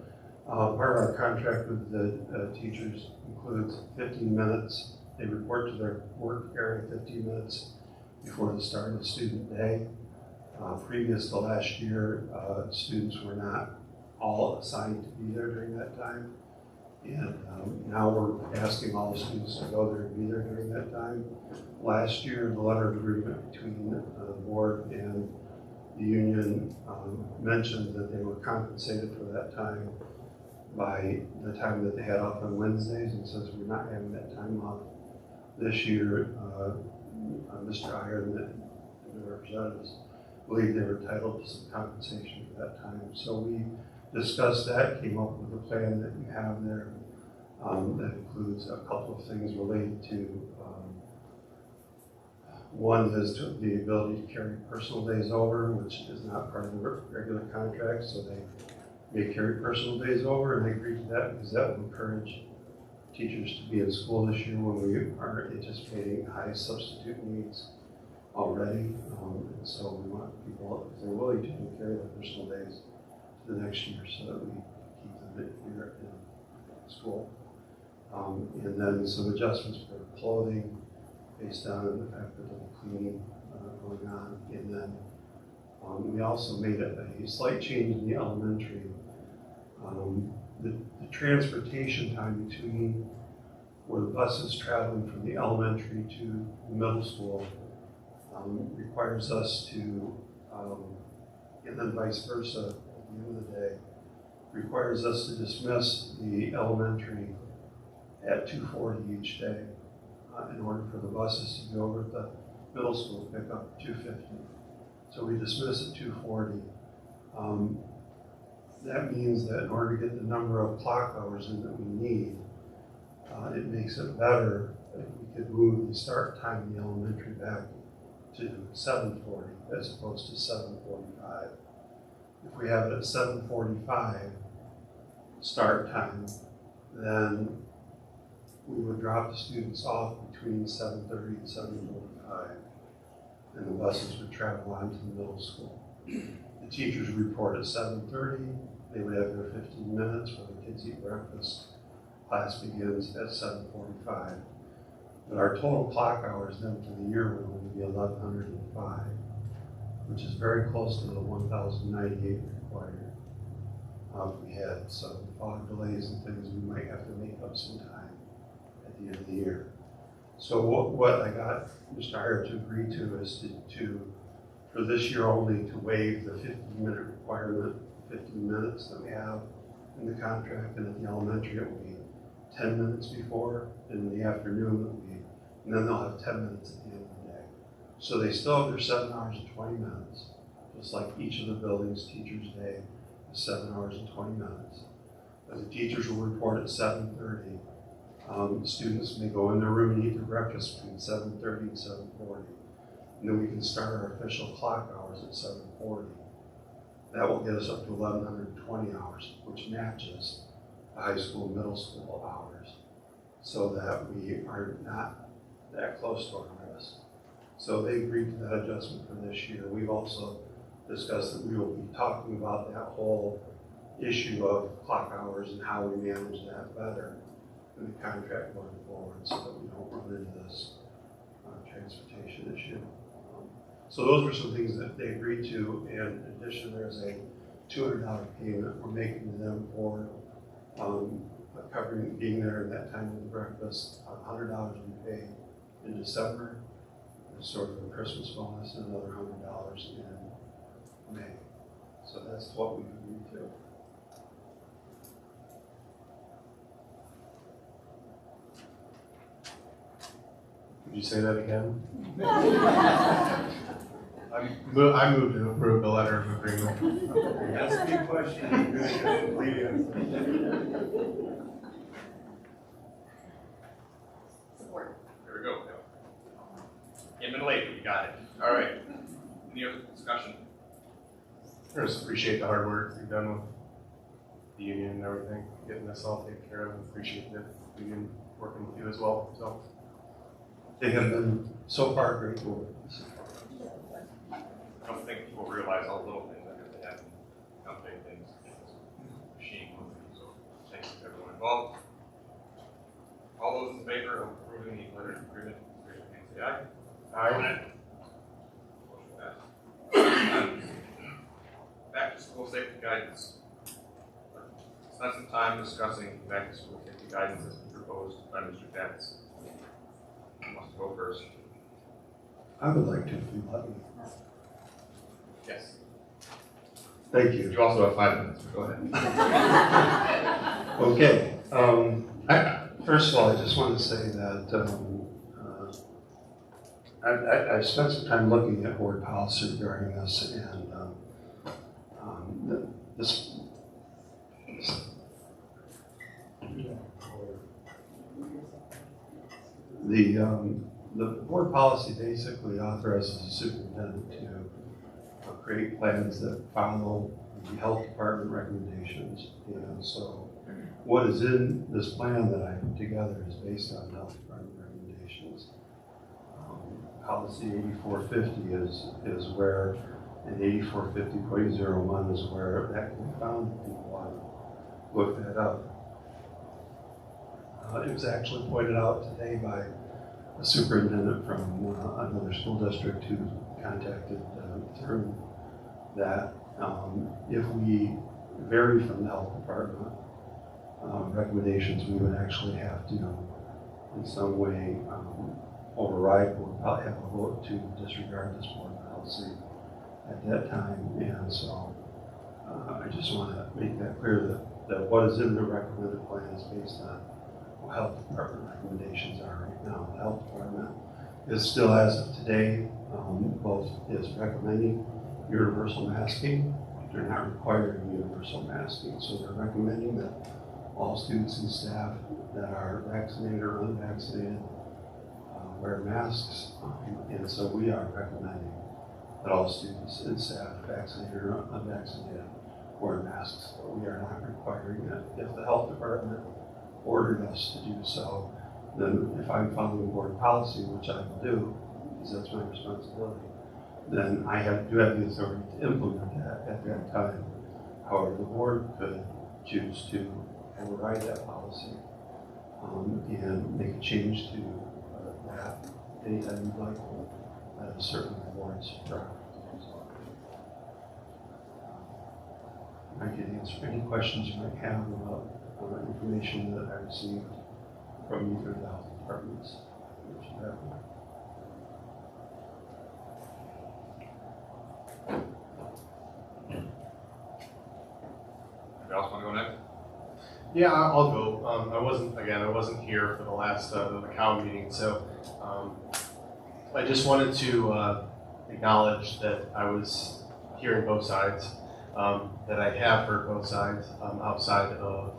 part of our contract with the teachers includes 15 minutes. They report to their work area 15 minutes before the start of the student day. Previous to last year, students were not all assigned to be there during that time. And now we're asking all the students to go there and be there during that time. Last year, the letter of agreement between the board and the union mentioned that they were compensated for that time by the time that they had off on Wednesdays, and since we're not having that time off this year, Mr. Iron and the representatives believe they were entitled to some compensation for that time. So we discussed that, came up with a plan that you have there that includes a couple of things related to one is the ability to carry personal days over, which is not part of the regular contract, so they may carry personal days over, and they agreed to that because that will encourage teachers to be in school this year when we are anticipating high substitute needs already. And so we want people, if they're willing to, carry their personal days to the next year so that we keep them here in school. And then some adjustments for clothing based on the fact that there'll be cleaning going on. And then we also made a slight change in the elementary. The transportation time between where the bus is traveling from the elementary to the middle school requires us to, and then vice versa at the end of the day, requires us to dismiss the elementary at 2:40 each day in order for the buses to go over at the middle school pick up at 2:50. So we dismiss at 2:40. That means that in order to get the number of clock hours in that we need, it makes it better if we could move the start time in the elementary back to 7:40 as opposed to 7:45. If we have it at 7:45 start time, then we would drop the students off between 7:30 and 7:45, and the buses would travel on to the middle school. The teachers report at 7:30. They would have their 15 minutes where the kids eat breakfast. Class begins at 7:45. But our total clock hours then for the year would only be 1,105, which is very close to the 1,098 required. If we had some fog delays and things, we might have to make up some time at the end of the year. So what I got Mr. Heyer to agree to is to for this year only, to waive the 15-minute requirement, 15 minutes that we have in the contract, and at the elementary it will be 10 minutes before, and in the afternoon it will be, and then they'll have 10 minutes at the end of the day. So they still have their 7 hours and 20 minutes, just like each of the buildings' teachers' day is 7 hours and 20 minutes. But the teachers will report at 7:30. Students may go in their room and eat their breakfast between 7:30 and 7:40. And then we can start our official clock hours at 7:40. That will get us up to 1,120 hours, which matches the high school, middle school hours, so that we are not that close to our risk. So they agreed to that adjustment for this year. We've also discussed that we will be talking about that whole issue of clock hours and how we manage that better in the contract going forward, so that we don't run into this transportation issue. So those were some things that they agreed to, and in addition, there's a $200 payment we're making to them for covering being there at that time of the breakfast. $100 we pay in December, as sort of a Christmas bonus, and another $100 in May. So that's what we agreed to. Could you say that again? I moved to approve the letter of agreement. That's a big question. Support. There we go. Came in late, you got it. All right. Any other discussion? I just appreciate the hard work you've done with the union and everything, getting this all taken care of. Appreciate the union working with you as well. So They have been so far great to work with. I don't think people realize all the little things that they have, how big things in this machine will be. So thanks to everyone involved. All those in favor of approving the letter of agreement, raise your hand, say aye. Aye. Motion passed. Back to school safety guidance. Spend some time discussing back to school safety guidance as proposed by Mr. Katz. Who wants to go first? I would like to, if you let me. Yes. Thank you. You also have 5 minutes, so go ahead. Okay. First of all, I just want to say that I spent some time looking at board policy regarding this, and the board policy basically authorizes the superintendent to create plans that follow the health department recommendations. And so what is in this plan that I put together is based on health department recommendations. Policy 8450 is where, and 8450.01 is where that can be found if people want to look that up. It was actually pointed out today by a superintendent from another school district who contacted through that if we vary from the health department recommendations, we would actually have to, in some way, override, we'll probably have a vote to disregard this board policy at that time. And so I just want to make that clear that what is in the recommended plan is based on what health department recommendations are right now. The health department is still, as of today, both is recommending universal masking. They're not requiring universal masking. So they're recommending that all students and staff that are vaccinated or unvaccinated wear masks. And so we are recommending that all students and staff, vaccinated or unvaccinated, wear masks. But we are not requiring it. If the health department ordered us to do so, then if I'm following board policy, which I will do, because that's my responsibility, then I do have the authority to implement that at that time. However, the board could choose to override that policy and make a change to that anytime you'd like to. That is certainly the board's prerogative. I can answer any questions you might have about information that I received from either of the health departments. Anybody else want to go next? Yeah, I'll go. I wasn't here for the last the COW meeting, so I just wanted to acknowledge that I was hearing both sides, that I have heard both sides outside of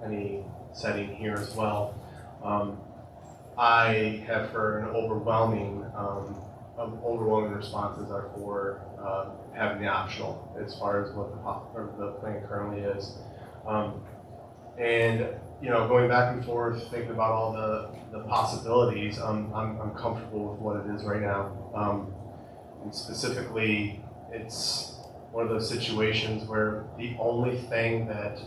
any setting here as well. I have heard an overwhelming responses are for having the optional as far as what the plan currently is. And going back and forth, thinking about all the possibilities, I'm comfortable with what it is right now. And specifically, it's one of those situations where the only thing that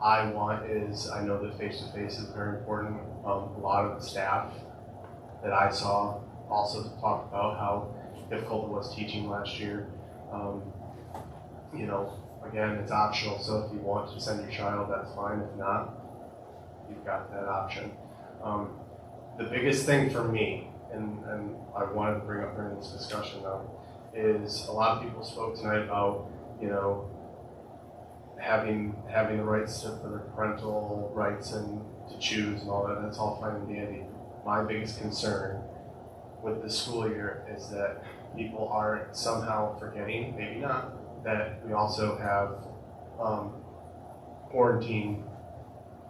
I want is, I know that face-to-face is very important. A lot of the staff that I saw also talked about how difficult it was teaching last year. Again, it's optional, so if you want to send your child, that's fine. If not, you've got that option. The biggest thing for me, and I wanted to bring up during this discussion though, is a lot of people spoke tonight about, having the rights for the parental rights and to choose and all that. That's all fine and dandy. My biggest concern with the school year is that people are somehow forgetting, maybe not, that we also have quarantine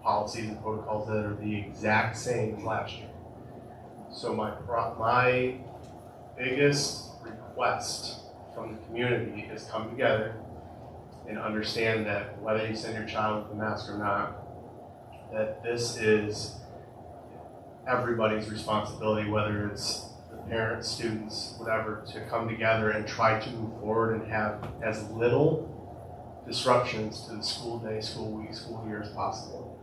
policies and protocols that are the exact same as last year. So my biggest request from the community is come together and understand that whether you send your child with a mask or not, that this is everybody's responsibility, whether it's the parents, students, whatever, to come together and try to move forward and have as little disruptions to the school day, school week, school year as possible.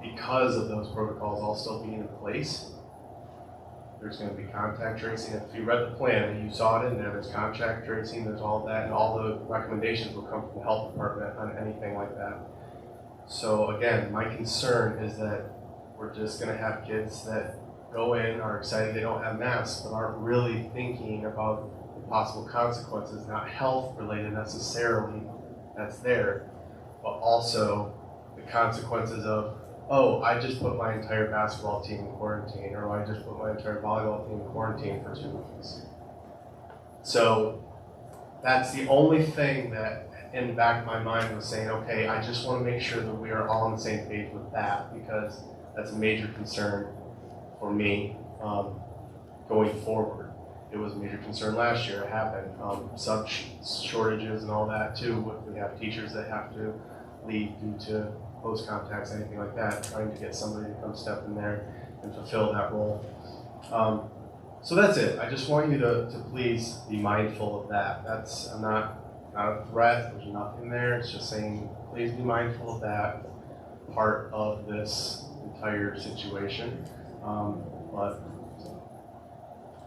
Because of those protocols all still being in place, there's going to be contact tracing. If you read the plan and you saw it in there, there's contact tracing, there's all that, and all the recommendations will come from the health department on anything like that. So again, my concern is that we're just going to have kids that go in, are excited they don't have masks, but aren't really thinking about the possible consequences, not health related necessarily, that's there, but also the consequences of, oh, I just put my entire basketball team in quarantine, or I just put my entire volleyball team in quarantine for 2 weeks. So that's the only thing that in the back of my mind was saying, okay, I just want to make sure that we are all on the same page with that, because that's a major concern for me going forward. It was a major concern last year. It happened. Sub shortages and all that too. We have teachers that have to leave due to close contacts, anything like that, trying to get somebody to come step in there and fulfill that role. So that's it. I just want you to please be mindful of that. That's not a threat. There's nothing there. It's just saying, please be mindful of that part of this entire situation. But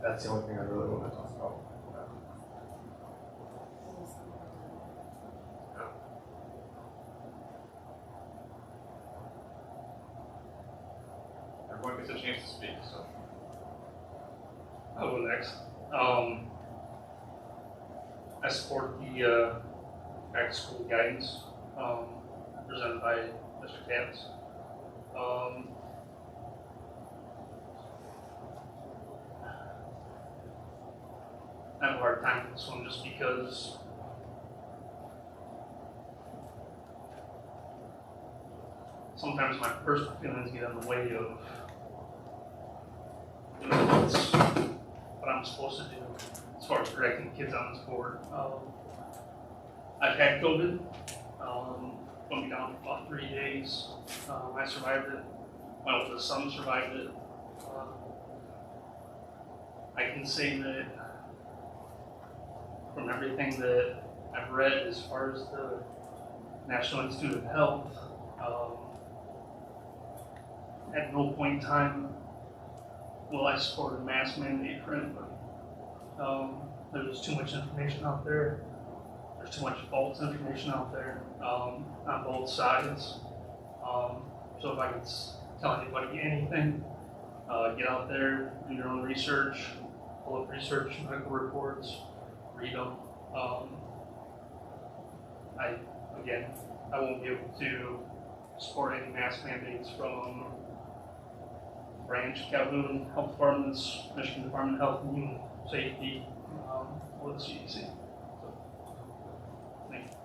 that's the only thing I really want to talk about. Everyone gets a chance to speak, so. I'll go next. I support the back to school guidance presented by Mr. Katz. I have a hard time with this one just because sometimes my personal feelings get in the way of what I'm supposed to do as far as correcting kids on this board. I've had COVID. Put me down for about 3 days. I survived it. My oldest son survived it. I can say that from everything that I've read as far as the National Institute of Health, at no point in time will I support a mask mandate for anybody. There's too much information out there. There's too much false information out there on both sides. So if I could tell anybody anything, get out there, do your own research, pull up research, medical reports, read them. I won't be able to support any mask mandates from Branch, Calhoun, Health Departments, Michigan Department of Health and Human Safety, or the CDC. So, thank you.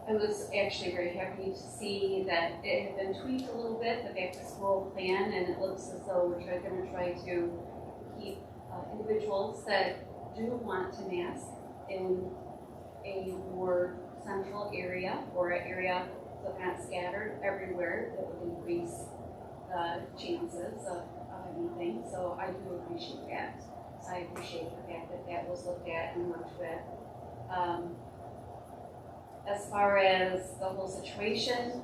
I was actually very happy to see that it had been tweaked a little bit, the back to school plan, and it looks as though we're going to try to keep individuals that do want to mask in a more central area or an area so kind of scattered everywhere that would increase the chances of anything. So I do appreciate that. I appreciate the fact that that was looked at and worked with. As far as the whole situation,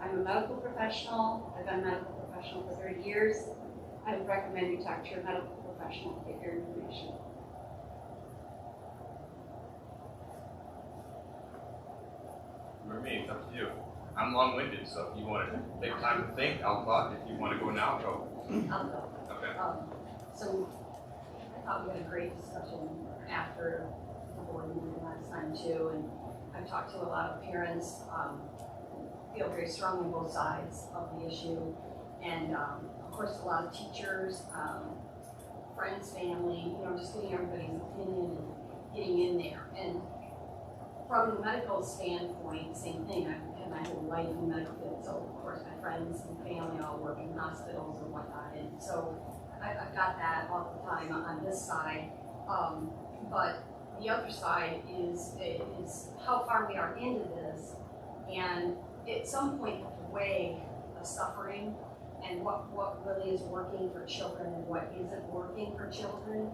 I'm a medical professional. I've been a medical professional for 30 years. I would recommend you talk to your medical professional to get your information. For me, it's up to you. I'm long-winded, so if you want to take time to think, I'll talk. If you want to go now, go. I'll go. Okay. So I thought we had a great discussion after the board meeting last time too, and I've talked to a lot of parents, feel very strongly on both sides of the issue, and of course a lot of teachers, friends, family, just getting everybody's opinion and getting in there. And from the medical standpoint, same thing. I've had my whole life in medical field, so of course my friends and family all work in hospitals and whatnot, and so I've got that all the time on this side. But the other side is how far we are into this, and at some point have to weigh the suffering and what really is working for children and what isn't working for children.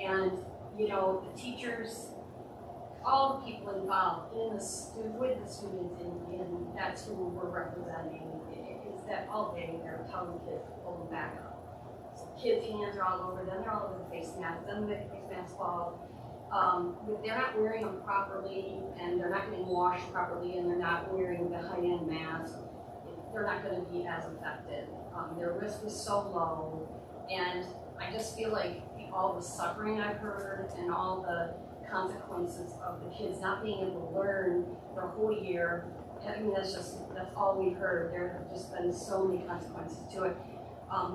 And the teachers, all the people involved with the students, and that's who we're representing, is that all day they're telling kids to pull them back up. So kids' hands are all over them, they're all over the face masks, then the face masks fall. If they're not wearing them properly, and they're not getting washed properly, and they're not wearing the high-end mask, they're not going to be as effective. Their risk is so low, and I just feel like all the suffering I've heard and all the consequences of the kids not being able to learn for a whole year, I mean, that's all we've heard. There have just been so many consequences to it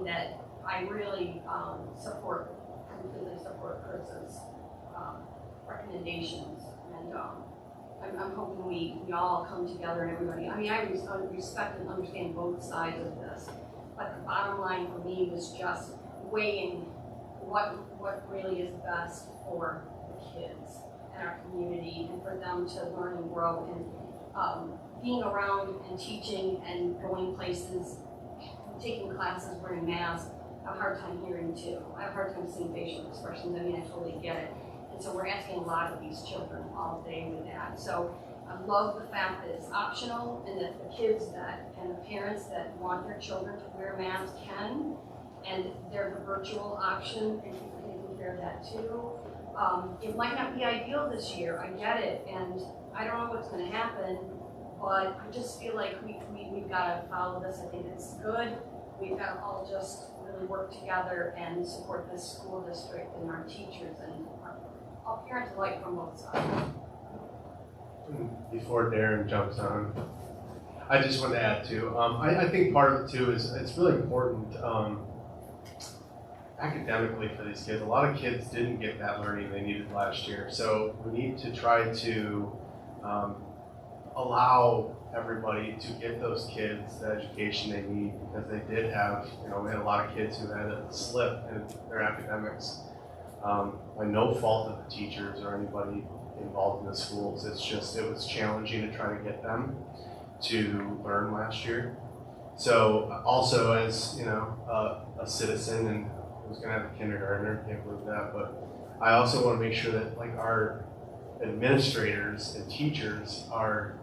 that I really completely support Chris's recommendations, and I'm hoping we all come together and everybody. I mean, I respect and understand both sides of this, but the bottom line for me was just weighing what really is best for the kids and our community, and for them to learn and grow, and being around and teaching and going places, taking classes, wearing masks. I have a hard time hearing too. I have a hard time seeing facial expressions. I mean, I totally get it. And so we're asking a lot of these children all day with that. So I love the fact that it's optional, and that the kids and the parents that want their children to wear masks can, and there's a virtual option, and people can taking care of that too. It might not be ideal this year, I get it, and I don't know what's going to happen, but I just feel like we've got to follow this. I think it's good. We've got to all just really work together and support this school district and our teachers and all parents alike from both sides. Before Darren jumps on, I just want to add too. I think part of it too is it's really important academically for these kids. A lot of kids didn't get that learning they needed last year, so we need to try to allow everybody to get those kids the education they need, because they did have, we had a lot of kids who had a slip in their academics by no fault of the teachers or anybody involved in the schools. It's just, it was challenging to try to get them to learn last year. So also as, a citizen, and I was gonna have a kindergartner, can't believe that, but I also want to make sure that our administrators and teachers are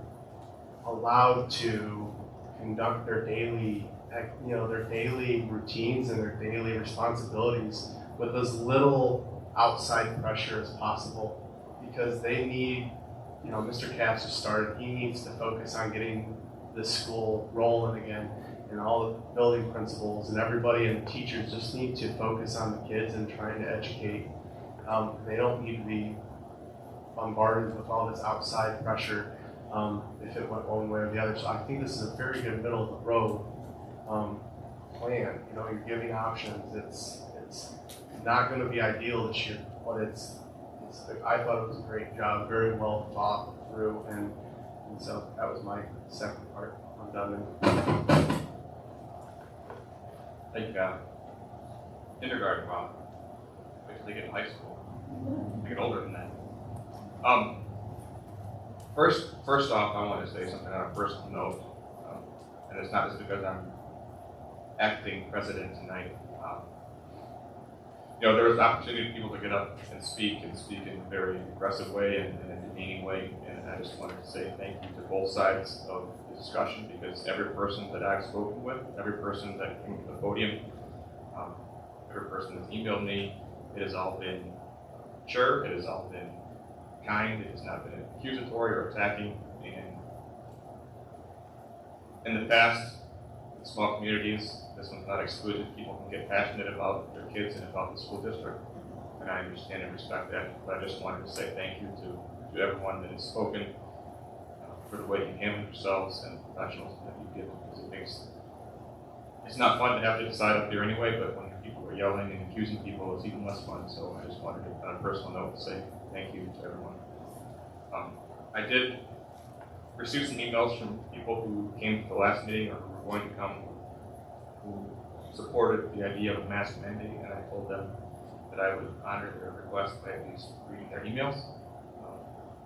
allowed to conduct their daily, their daily routines and their daily responsibilities with as little outside pressure as possible, because they need, Mr. Capps just started, he needs to focus on getting this school rolling again, and all the building principals and everybody and the teachers just need to focus on the kids and trying to educate. They don't need to be bombarded with all this outside pressure if it went one way or the other. So I think this is a very good middle of the road plan. You're giving options. It's not going to be ideal this year, but I thought it was a great job, very well thought through, and so that was my second part. I'm done now. Thank you, God. Kindergarten, wow. Wait till they get in high school. They get older than that. First off, I want to say something on a personal note, and it's not just because I'm acting president tonight. There was an opportunity for people to get up and speak in a very aggressive way and in a demeaning way, and I just wanted to say thank you to both sides of the discussion, because every person that I've spoken with, every person that came to the podium, every person that's emailed me, it has all been mature, it has all been kind, it has not been accusatory or attacking, and in the past, in small communities, this one's not excluded. People can get passionate about their kids and about the school district, and I understand and respect that. But I just wanted to say thank you to everyone that has spoken for the way you handle yourselves and the professionals that you give, because it's not fun to have to decide up there anyway, but when people are yelling and accusing people, it's even less fun. So I just wanted to, on a personal note, say thank you to everyone. I did receive some emails from people who came to the last meeting or who were going to come, who supported the idea of a mask mandate, and I told them that I would honor their request by at least reading their emails.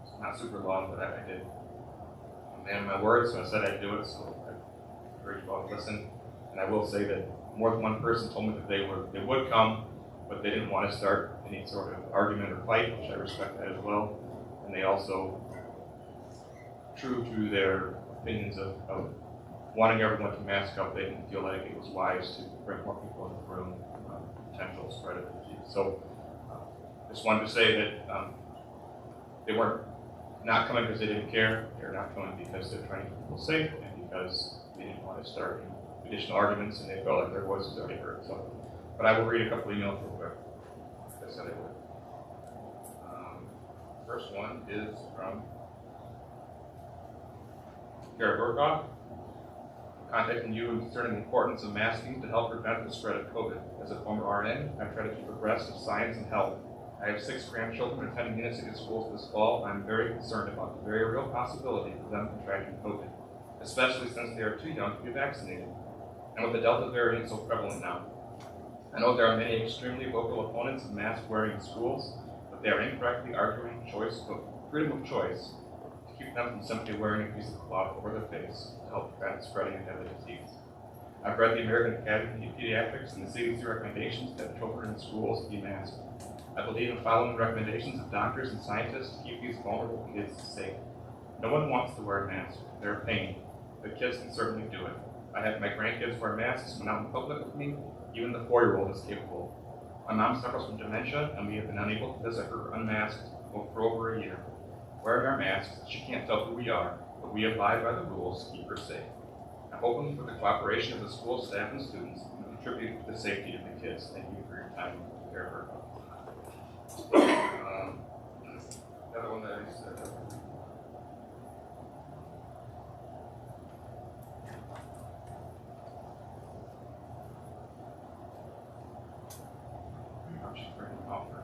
It's not super long, but I did. I'm a man of my word, so I said I'd do it, so I encourage you all to listen. And I will say that more than one person told me that they would come, but they didn't want to start any sort of argument or fight, which I respect that as well. And they also, true to their opinions of wanting everyone to mask up, they didn't feel like it was wise to bring more people in the room, potential spread of the disease. So just wanted to say that they weren't not coming because they didn't care. They're not coming because they're trying to keep people safe and because they didn't want to start additional arguments and they felt like their voice was already heard. So, but I will read a couple emails real quick. Like I said I would. First one is from Gary Burkoff. Contacting you concerning the importance of masking to help prevent the spread of COVID. As a former RN, I try to keep abreast of science and health. I have 6 grandchildren attending inner city schools this fall. I'm very concerned about the very real possibility of them contracting COVID, especially since they are too young to be vaccinated, and with the Delta variant so prevalent now. I know there are many extremely vocal opponents of mask wearing in schools, but they are incorrectly arguing freedom of choice to keep them from simply wearing a piece of cloth over their face to help prevent the spreading of the disease. I've read the American Academy of Pediatrics and the CDC recommendations that children in schools be masked. I believe in following the recommendations of doctors and scientists to keep these vulnerable kids safe. No one wants to wear a mask. They're a pain, but kids can certainly do it. I have my grandkids wear masks when out in public with me. Even the 4-year-old is capable. My mom suffers from dementia, and we have been unable to visit her unmasked for over a year. Wearing our masks, she can't tell who we are, but we abide by the rules to keep her safe. I'm hoping for the cooperation of the school staff and students who contribute to the safety of the kids. Thank you for your time. Care for the other one that is I'm just bringing them out for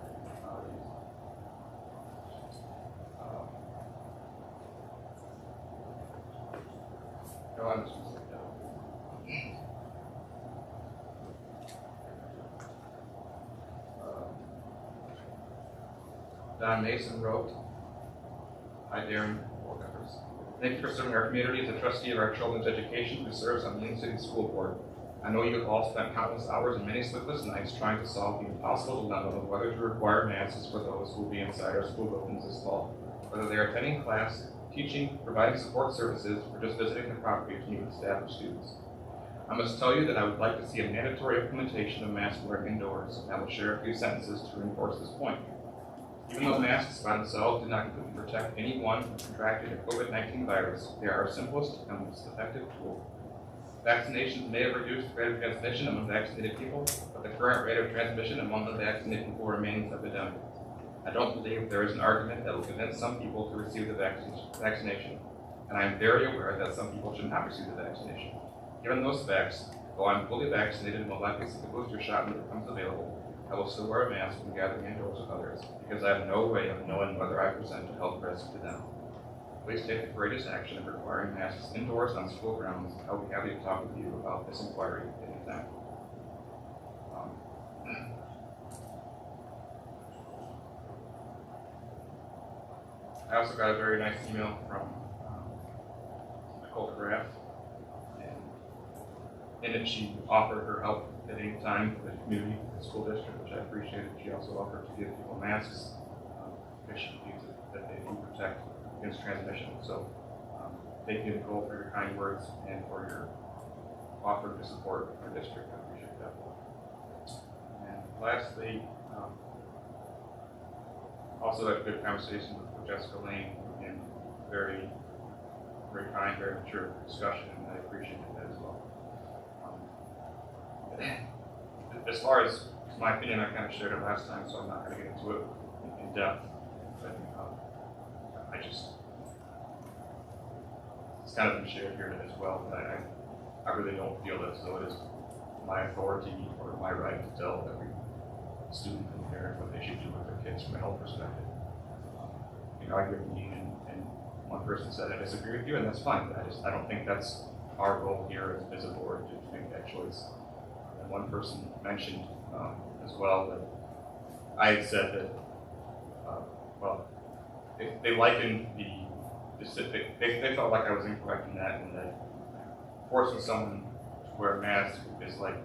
go on, this one's like that. Don Mason wrote, "Hi Darren, board members. Thank you for serving our community as a trustee of our children's education who serves on the Union City School Board. I know you have all spent countless hours and many sleepless nights trying to solve the impossible dilemma of whether to require masks for those who will be inside our school buildings this fall, whether they are attending class, teaching, providing support services, or just visiting the property to meet with staff or students. I must tell you that I would like to see a mandatory implementation of mask wearing indoors, and I will share a few sentences to reinforce this point. Even though masks by themselves do not completely protect anyone who contracted a COVID-19 virus, they are our simplest and most effective tool. Vaccinations may have reduced the rate of transmission among vaccinated people, but the current rate of transmission among unvaccinated people remains epidemic. I don't believe there is an argument that will convince some people to receive the vaccination, and I am very aware that some people should not receive the vaccination. Given those facts, though I'm fully vaccinated and will likely seek a booster shot when it becomes available, I will still wear a mask when gathering indoors with others, because I have no way of knowing whether I present a health risk to them. Please take the courageous action of requiring masks indoors on school grounds. I will be happy to talk with you about this inquiry at any time." I also got a very nice email from Nicole Graff, and in it she offered her help at any time for the community, the school district, which I appreciated. She also offered to give people masks because she believes that they do protect against transmission. So thank you, Nicole, for your kind words and for your offer to support our district. I appreciate that. And lastly, also had a good conversation with Jessica Lane, and very kind, very mature discussion, and I appreciated that as well. As far as my opinion, I kind of shared it last time, so I'm not going to get into it in depth. But it's kind of been shared here as well. But I really don't feel as though it is my authority or my right to tell every student and parent what they should do with their kids from a health perspective. You argued with me, and one person said, I disagree with you, and that's fine. But I don't think that's our role here as a board to make that choice. And one person mentioned as well that I had said that, they likened the specific, they felt like I was incorrect in that, and that forcing someone to wear a mask is like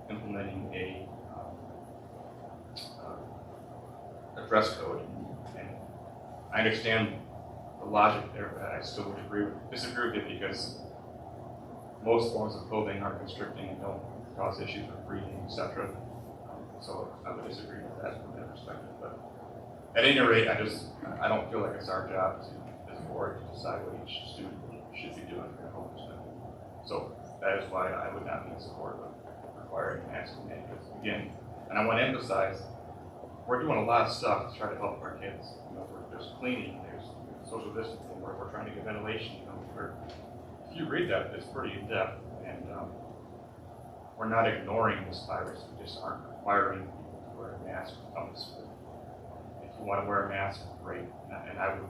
implementing a dress code. And I understand the logic there, but I still would disagree with it, because most forms of clothing are constricting and don't cause issues with breathing, etc. So I would disagree with that from that perspective. But at any rate, I don't feel like it's our job as a board to decide what each student should be doing from a health perspective. So that is why I would not be in support of requiring masks mandates again. And I want to emphasize, we're doing a lot of stuff to try to help our kids. There's cleaning, there's social distancing, we're trying to get ventilation. If you read that, it's pretty in depth, and we're not ignoring this virus. We just aren't requiring people to wear a mask from the school. If you want to wear a mask, great. And I would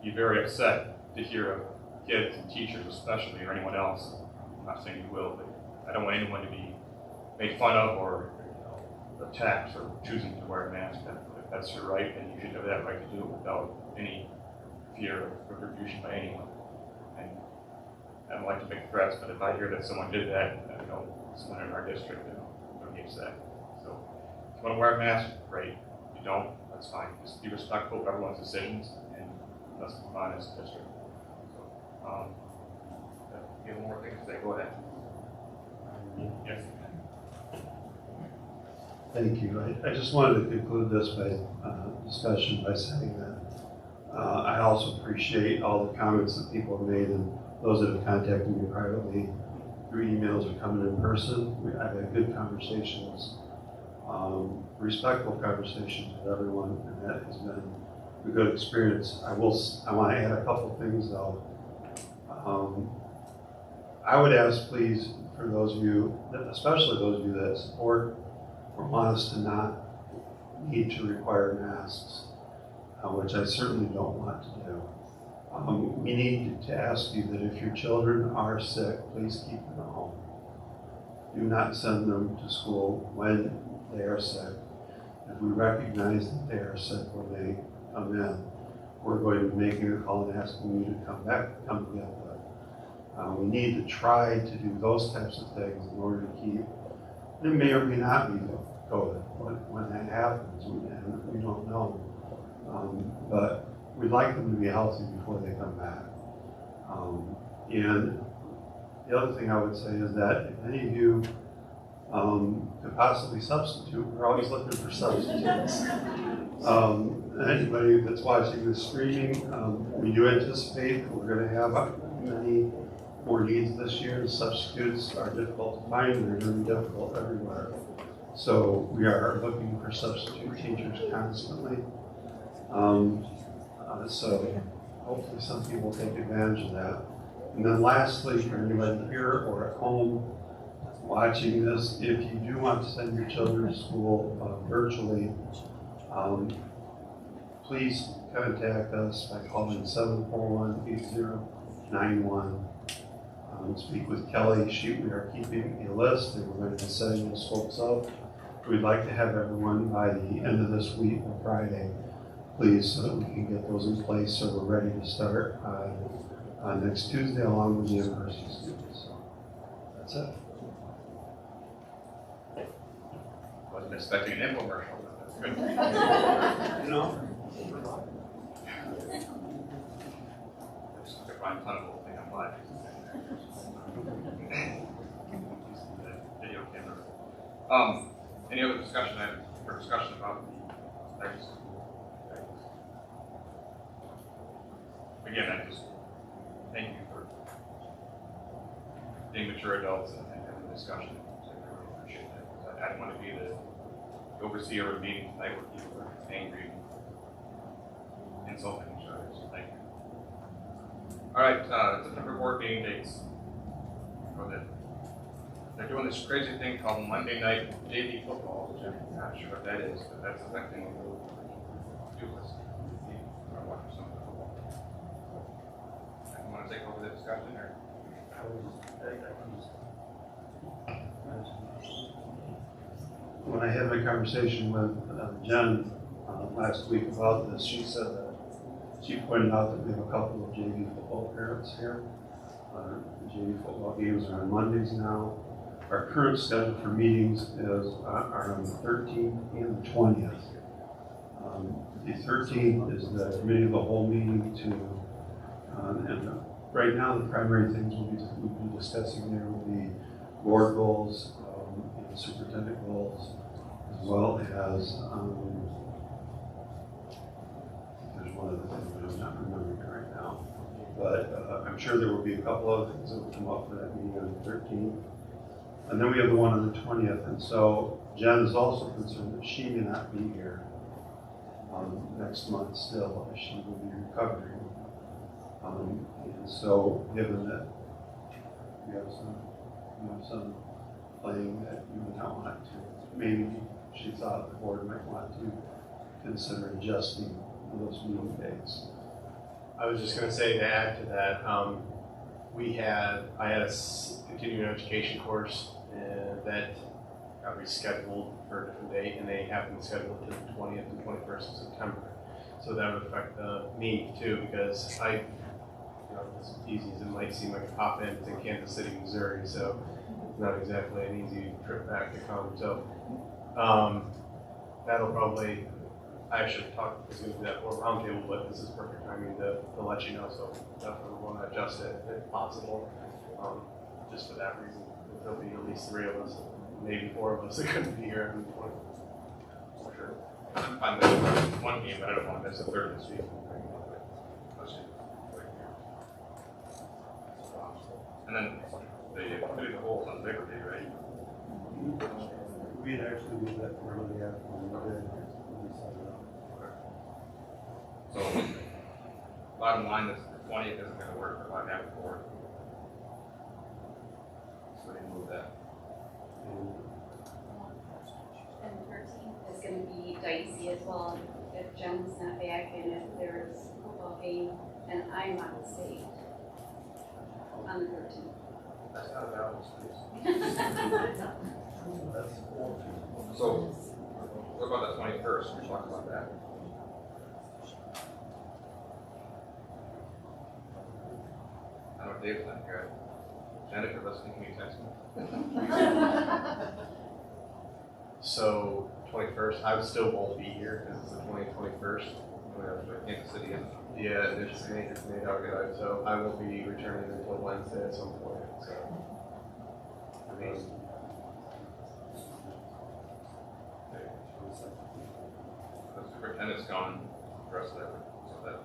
be very upset to hear of kids and teachers, especially, or anyone else. I'm not saying you will, but I don't want anyone to be made fun of or attacked for choosing to wear a mask. If that's your right, then you should have that right to do it without any fear of retribution by anyone. And I don't like to make threats, but if I hear that someone did that, someone in our district, I'm going to be upset. So if you want to wear a mask, great. If you don't, that's fine. Just be respectful of everyone's decisions, and let's move on as a district. So, if you have more things to say, go ahead. Yes. Thank you. I just wanted to conclude this discussion by saying that I also appreciate all the comments that people have made, and those that have contacted me privately through emails or coming in person. I've had good conversations, respectful conversations with everyone, and that has been a good experience. I want to add a couple things though. I would ask, please, for those of you, especially those of you that support or want us to not need to require masks, which I certainly don't want to do. We need to ask you that if your children are sick, please keep them at home. Do not send them to school when they are sick. If we recognize that they are sick when they come in, we're going to be making a call and asking you to come get them. We need to try to do those types of things in order to keep. There may or may not be COVID when that happens, and we don't know. But we'd like them to be healthy before they come back. And the other thing I would say is that if any of you could possibly substitute, we're always looking for substitutes. Anybody that's watching this streaming, we do anticipate that we're going to have many more needs this year. Substitutes are difficult to find, and they're going to be difficult everywhere. So we are looking for substitute teachers constantly. So hopefully some people will take advantage of that. And then lastly, for anybody here or at home watching this, if you do want to send your children to school virtually, please contact us by calling 741-8091. Speak with Kelly. We are keeping a list, and we're going to be setting those folks up. We'd like to have everyone by the end of this week on Friday please, so that we can get those in place so we're ready to start next Tuesday along with the university students. That's it. Wasn't expecting an infomercial, but that's good. You know? Just took my tunnel thing on live. Video camera. Any other discussion items or discussion about the items? Again, I just thank you for being mature adults and having a discussion. I really appreciate that. I didn't want to be the overseer of a meeting tonight where people are angry and insulting each other. So thank you. All right, September board meeting dates. Go ahead. They're doing this crazy thing called Monday night JV football, which I'm not sure what that is, but that's affecting the do list. I'm watching some of the football. You want to take over the discussion, or? When I had my conversation with Jen last week about this, she said that she pointed out that we have a couple of JV football parents here. JV football games are on Mondays now. Our current schedule for meetings are on the 13th and the 20th. The 13th is the committee of the whole meeting and right now the primary things we'll be discussing there will be board goals, and superintendent goals, as well as there's one other thing that I'm not remembering right now. But I'm sure there will be a couple other things that will come up for that meeting on the 13th. And then we have the one on the 20th. And so Jen is also concerned that she may not be here next month still, as she will be recovering. And so given that we have some playing that you would not want to, maybe she thought the board might want to consider adjusting those meeting dates. I was just going to say, to add to that, I had a continuing education course that got rescheduled for a different date, and they have been scheduled to the 20th and 21st of September. So that would affect me too, because as easy as it might seem, I could pop in, it's in Kansas City, Missouri, so it's not exactly an easy trip back to come. So that'll probably, I actually was going to do that for a roundtable, but this is perfect timing to let you know. So definitely want to adjust it if possible, just for that reason. There'll be at least 3 of us, maybe 4 of us that couldn't be here. For sure. I missed one game, but I don't want to miss a third this week. And then the committee of the whole is on Labor Day, right? We had actually moved that early after So, bottom line is the 20th isn't going to work for my half board. So we move that. And the 13th is going to be dicey as well. If Jen's not back and if there's a football game, and I'm on the state on the 13th. That's not a valid excuse. So, what about the 21st? We talked about that. I know Dave's not here. Janet, if you're listening, can you text me? So 21st, I still won't be here because it's the 21st. Kansas City. Yeah, it's made out good. So I won't be returning until Wednesday at some point. So I mean, The superintendent's gone the rest of that week, so that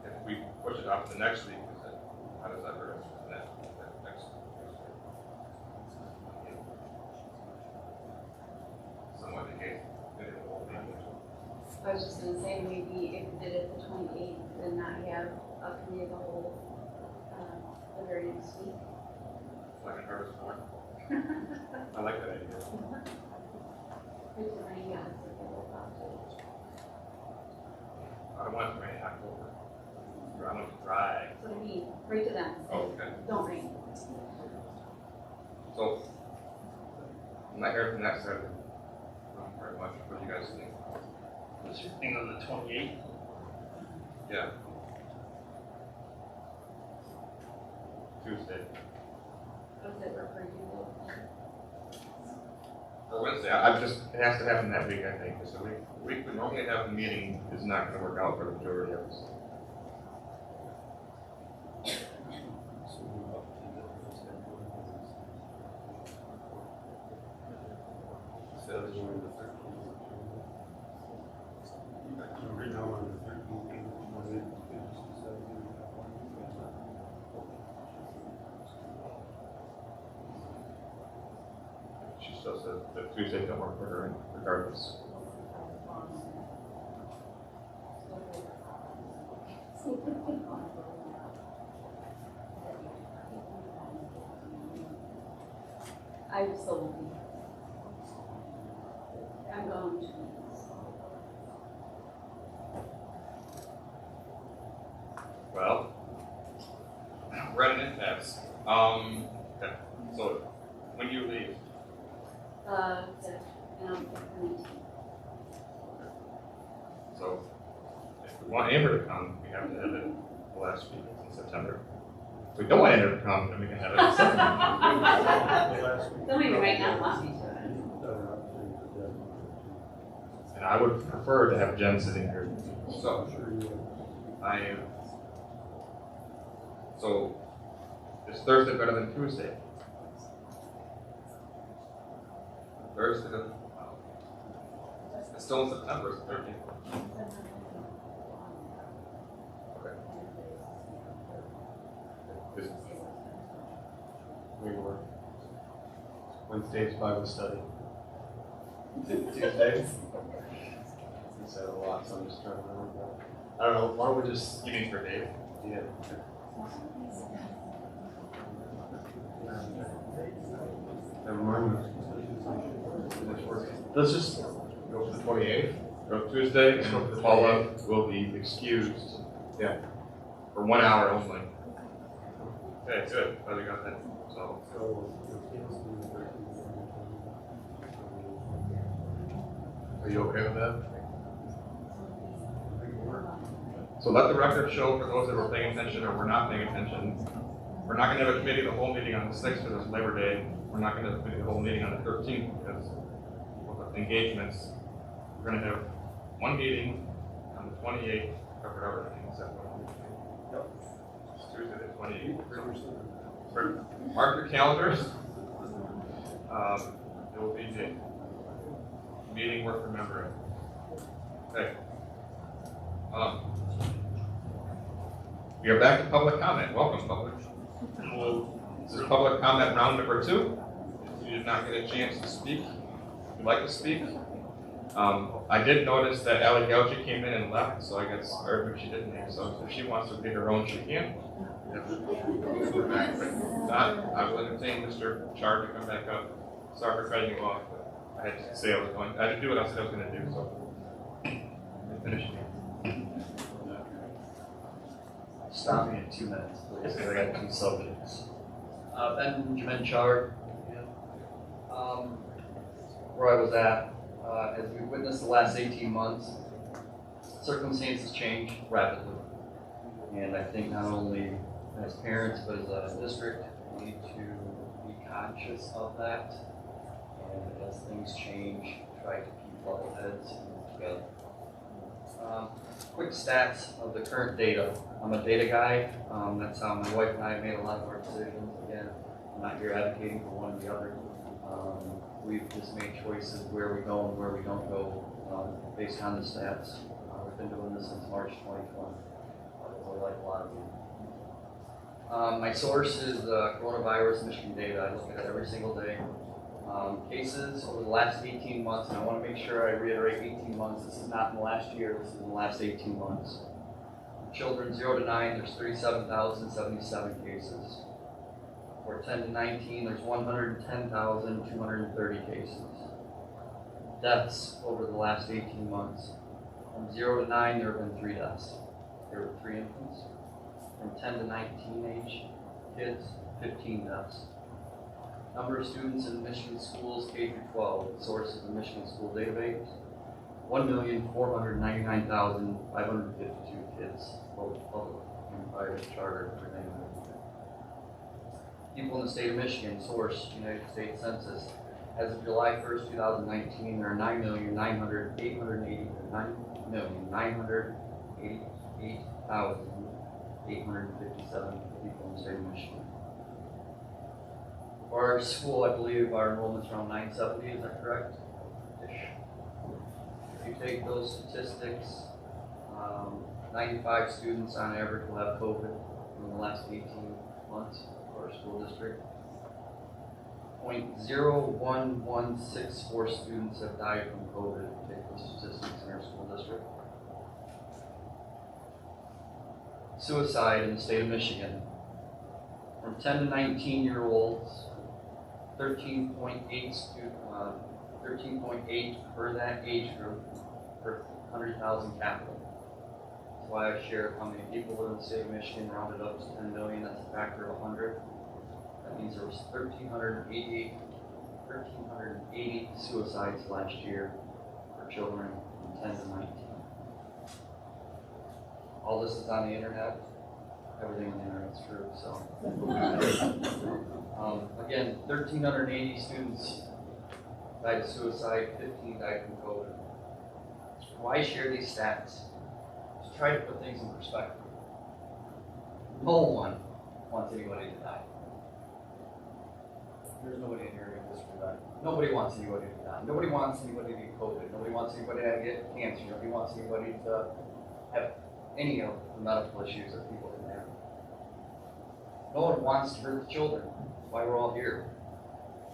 if we push it off to the next week, how does that work? That next week? Somewhat the case. I was just going to say, maybe if we did it the 28th, then not have a committee of the whole the very next week. Like a harvest corn. I like that idea. I don't want it to rain in October. I want it to dry. What do you mean? Right to them. Oh, okay. Don't rain. So, I'm not here for the next Saturday. Very much. What do you guys think? Is your thing on the 28th? Yeah. Tuesday. Does it work for you? Or Wednesday, I just, it has to happen that week, I think, because the week we normally have the meeting is not gonna work out for the majority of us. She still says that Tuesday don't work for her regardless. I still won't be. I'm going to. Well, we're at an impasse. Okay, so when do you leave? So if we want Amber to come, we have to have it the last week in September. If we don't want Amber to come, then we can have it in September. Don't even right now want me to. And I would prefer to have Jen sitting here. So so is Thursday better than Tuesday? Thursday, it's still in September, it's 13th. Okay. We were Wednesday's Bible study. Tuesdays. You said a lot, so I'm just trying to remember that. I don't know, why don't we just. You mean for Dave? Yeah. Never mind. Let's just go for the 28th. Go Tuesday, and Paula will be excused. Yeah. For 1 hour only. Okay, good. Glad we got that. So. Are you okay with that? So let the record show for those that were paying attention or were not paying attention. We're not going to have a committee the whole meeting on the 6th because it's Labor Day. We're not going to have a committee the whole meeting on the 13th because of the engagements. We're going to have one meeting on the 28th, covered everything except one. Yep. It's Tuesday the 28th. Mark your calendars. It will be a meeting worth remembering. Okay. We are back to public comment. Welcome, public. This is public comment round number 2. If you did not get a chance to speak, if you'd like to speak. I did notice that Ali Gauchi came in and left, so I guess, or she didn't leave, so if she wants to be her own, she can. We're back, but not, I will entertain Mr. Chard to come back up. Sorry for cutting you off, but I had to say I was going, I had to do what I said I was going to do, so. Finish. Stop me in 2 minutes, please, because I got 2 subjects. Benjamin Chard, where I was at, as we witnessed the last 18 months, circumstances change rapidly. And I think not only as parents, but as a district, we need to be conscious of that. And as things change, try to keep level heads together. Quick stats of the current data. I'm a data guy. That's how my wife and I made a lot of our decisions. Again, I'm not here advocating for one or the other. We've just made choices where we go and where we don't go based on the stats. We've been doing this since March 2020. Probably like a lot of you. My source is coronavirus Michigan data. I look at it every single day. Cases over the last 18 months, and I want to make sure I reiterate 18 months. This is not in the last year, this is in the last 18 months. Children 0 to 9, there's 37,077 cases. For 10 to 19, there's 110,230 cases. Deaths over the last 18 months. From 0 to 9, there have been 3 deaths. There were 3 infants. From 10 to 19 age kids, 15 deaths. Number of students in Michigan schools K through 12. The source is the Michigan School Database. 1,499,552 kids, both public and private charter for name. People in the state of Michigan, source, United States Census. As of July 1st, 2019, there are 9,988,857 people in the state of Michigan. For our school, I believe our enrollment's around 970, is that correct? Ish. If you take those statistics, 95 students on average will have COVID in the last 18 months for our school district. 0.01164 students have died from COVID if you take those statistics in our school district. Suicide in the state of Michigan. From 10 to 19-year-olds, 13.8 per that age group per 100,000 capital. That's why I share how many people live in the state of Michigan, rounded up to 10 million, that's a factor of 100. That means there was 1,380 suicides last year for children from 10 to 19. All this is on the internet. Everything on the internet's true, so. Again, 1,380 students died of suicide, 15 died from COVID. Why share these stats? To try to put things in perspective. No one wants anybody to die. There's nobody in here who wants to die. Nobody wants anybody to die. Nobody wants anybody to get COVID. Nobody wants anybody to get cancer. Nobody wants anybody to have any of the medical issues that people can have. No one wants to hurt the children. That's why we're all here.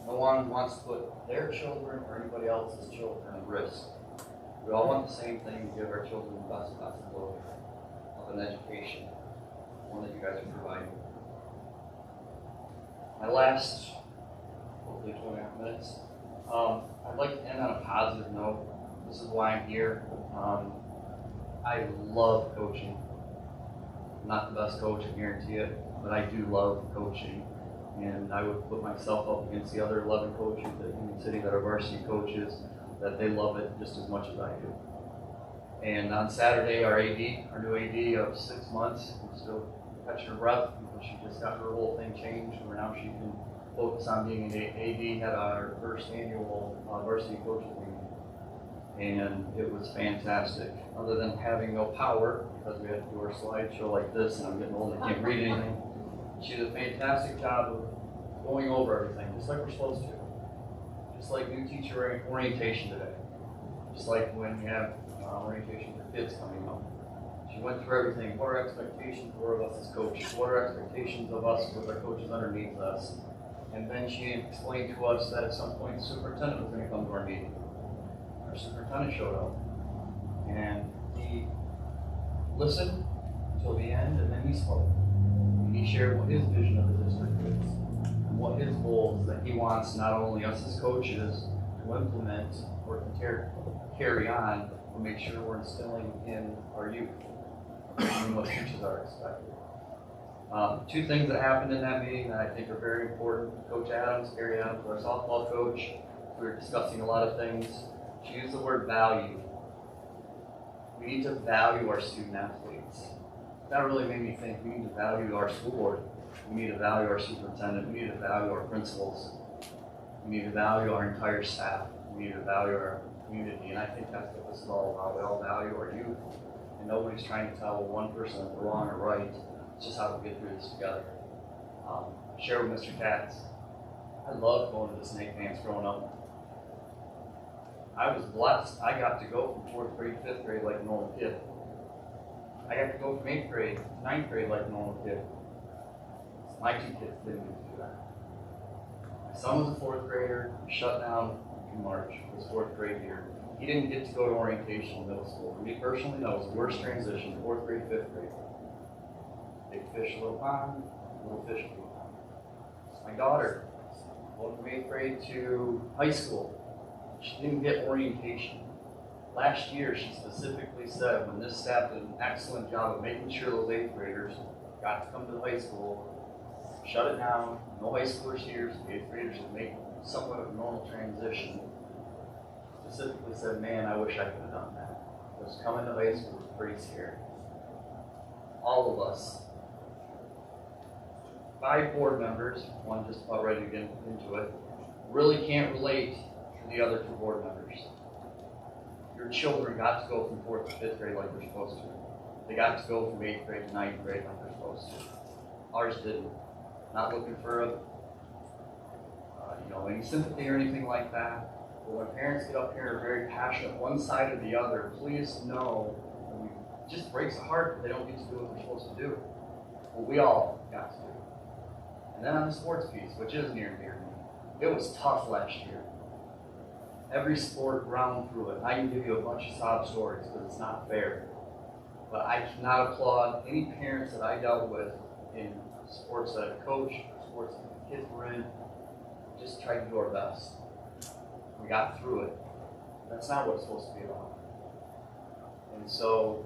No one wants to put their children or anybody else's children at risk. We all want the same thing, to give our children the best possibility of an education, one that you guys are providing. My last, hopefully 2.5 minutes, I'd like to end on a positive note. This is why I'm here. I love coaching. I'm not the best coach, I guarantee it, but I do love coaching. And I would put myself up against the other 11 coaches at Union City that are varsity coaches, that they love it just as much as I do. And on Saturday, our new AD of 6 months, I'm still catching her breath because she just got her whole thing changed, where now she can focus on being an AD, had our first annual varsity coaches meeting. And it was fantastic. Other than having no power, because we had to do our slideshow like this, and I'm getting old and I can't read anything, she did a fantastic job of going over everything, just like we're supposed to. Just like new teacher orientation today. Just like when you have orientation for kids coming up. She went through everything. What are expectations for us as coaches? What are expectations of us with our coaches underneath us? And then she explained to us that at some point the superintendent was going to come to our meeting. Our superintendent showed up. And he listened until the end, and then he spoke. And he shared what his vision of the district is, and what his goals that he wants not only us as coaches to implement or to carry on, but make sure we're instilling in our youth and what teachers are expected. Two things that happened in that meeting that I think are very important. Coach Adams, Gary Adams, our softball coach, we were discussing a lot of things. She used the word value. We need to value our student athletes. That really made me think we need to value our school board. We need to value our superintendent. We need to value our principals. We need to value our entire staff. We need to value our community. And I think that's what this is all about. We all value our youth. And nobody's trying to tell one person if they're wrong or right. It's just how we get through this together. Share with Mr. Katz. I loved going to the snake dance growing up. I was blessed. I got to go from 4th grade to 5th grade like a normal kid. I got to go from 8th grade to 9th grade like a normal kid. My 2 kids didn't get to do that. My son was a 4th grader, shut down in March, his 4th grade year. He didn't get to go to orientation in middle school. For me personally, that was the worst transition, 4th grade, 5th grade. Big fish, little pond, little fish, little pond. My daughter, going from 8th grade to high school, she didn't get orientation. Last year, she specifically said, when this staff did an excellent job of making sure those 8th graders got to come to the high school, shut it down, no high schoolers here, so the 8th graders would make somewhat of a normal transition. specifically said, man, I wish I could have done that. Because coming to high school was pretty scary. All of us, 5 board members, one just about ready to get into it, really can't relate to the other 2 board members. Your children got to go from 4th to 5th grade like they're supposed to. They got to go from 8th grade to 9th grade like they're supposed to. Ours didn't. Not looking for any sympathy or anything like that. But when parents get up here and are very passionate, one side or the other, please know, it just breaks the heart that they don't get to do what they're supposed to do. Well, we all got to do. And then on the sports piece, which is near and dear to me, it was tough last year. Every sport ground through it. I can give you a bunch of sob stories, but it's not fair. But I cannot applaud any parents that I dealt with in sports that I've coached, sports that the kids were in. Just tried to do our best. We got through it. That's not what it's supposed to be about. And so,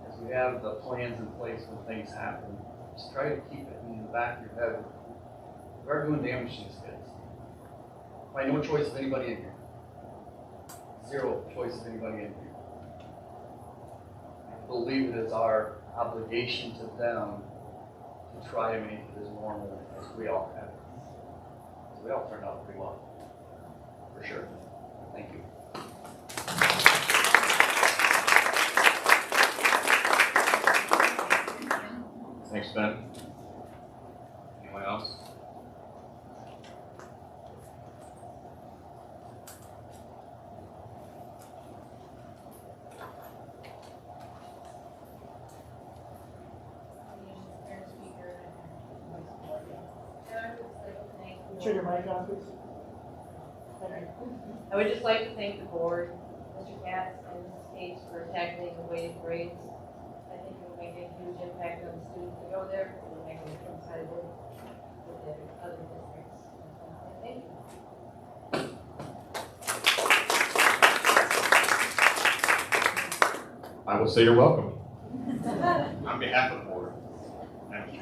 as we have the plans in place when things happen, just try to keep it in the back of your head. We are doing damage to these kids. By no choice of anybody in here. 0 choice of anybody in here. I believe it is our obligation to them to try to make it as normal as we all have. So we all turned out pretty well. For sure. Thank you. Thanks, Ben. Anyone else? Turn your mic on, please. I would just like to thank the board, Mr. Katz and Ms. Cates for tackling the weighted grades. I think it will make a huge impact on the students that go there. It will make them competitive with the other districts. Thank you. I will say you're welcome. On behalf of the board. Thank you.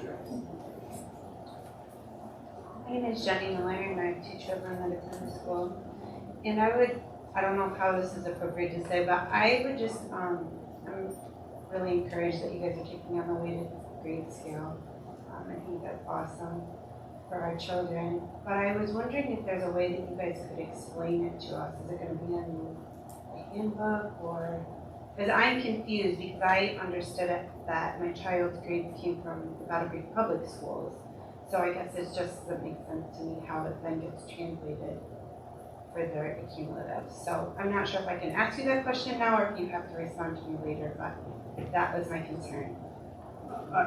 My name is Jenny Miller, and I have 2 children that attend the school. And I don't know how this is appropriate to say, but I would just, I'm really encouraged that you guys are taking on the weighted grade scale. I think that's awesome for our children. But I was wondering if there's a way that you guys could explain it to us. Is it going to be in the handbook, or? Because I'm confused, because I understood it that my child's grades came from the Battle Creek Public Schools. So I guess it just doesn't make sense to me how it then gets translated for their accumulative. So I'm not sure if I can ask you that question now, or if you have to respond to me later, but that was my concern.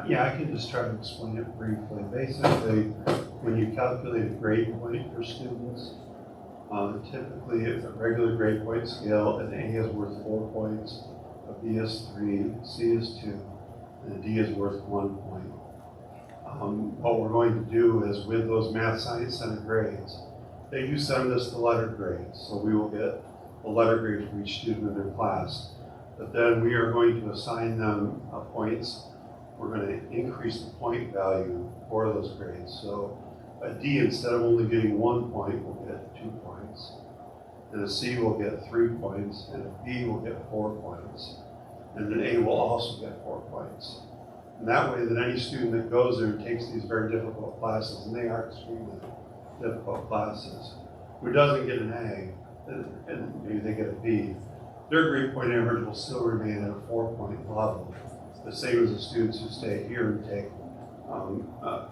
Yeah, I can just try to explain it briefly. Basically, when you calculate a grade point for students, typically it's a regular grade point scale. An A is worth 4 points, a B is 3, C is 2, and a D is worth 1 point. What we're going to do is, with those math, science center grades, they do send us the letter grades, so we will get a letter grade for each student in their class. But then we are going to assign them points. We're going to increase the point value for those grades. So a D, instead of only getting 1 point, will get 2 points. And a C will get 3 points, and a B will get 4 points. And an A will also get 4 points. And that way, that any student that goes there and takes these very difficult classes, and they are extremely difficult classes, who doesn't get an A, and maybe they get a B, their grade point average will still remain at a 4-point level, the same as the students who stay here and take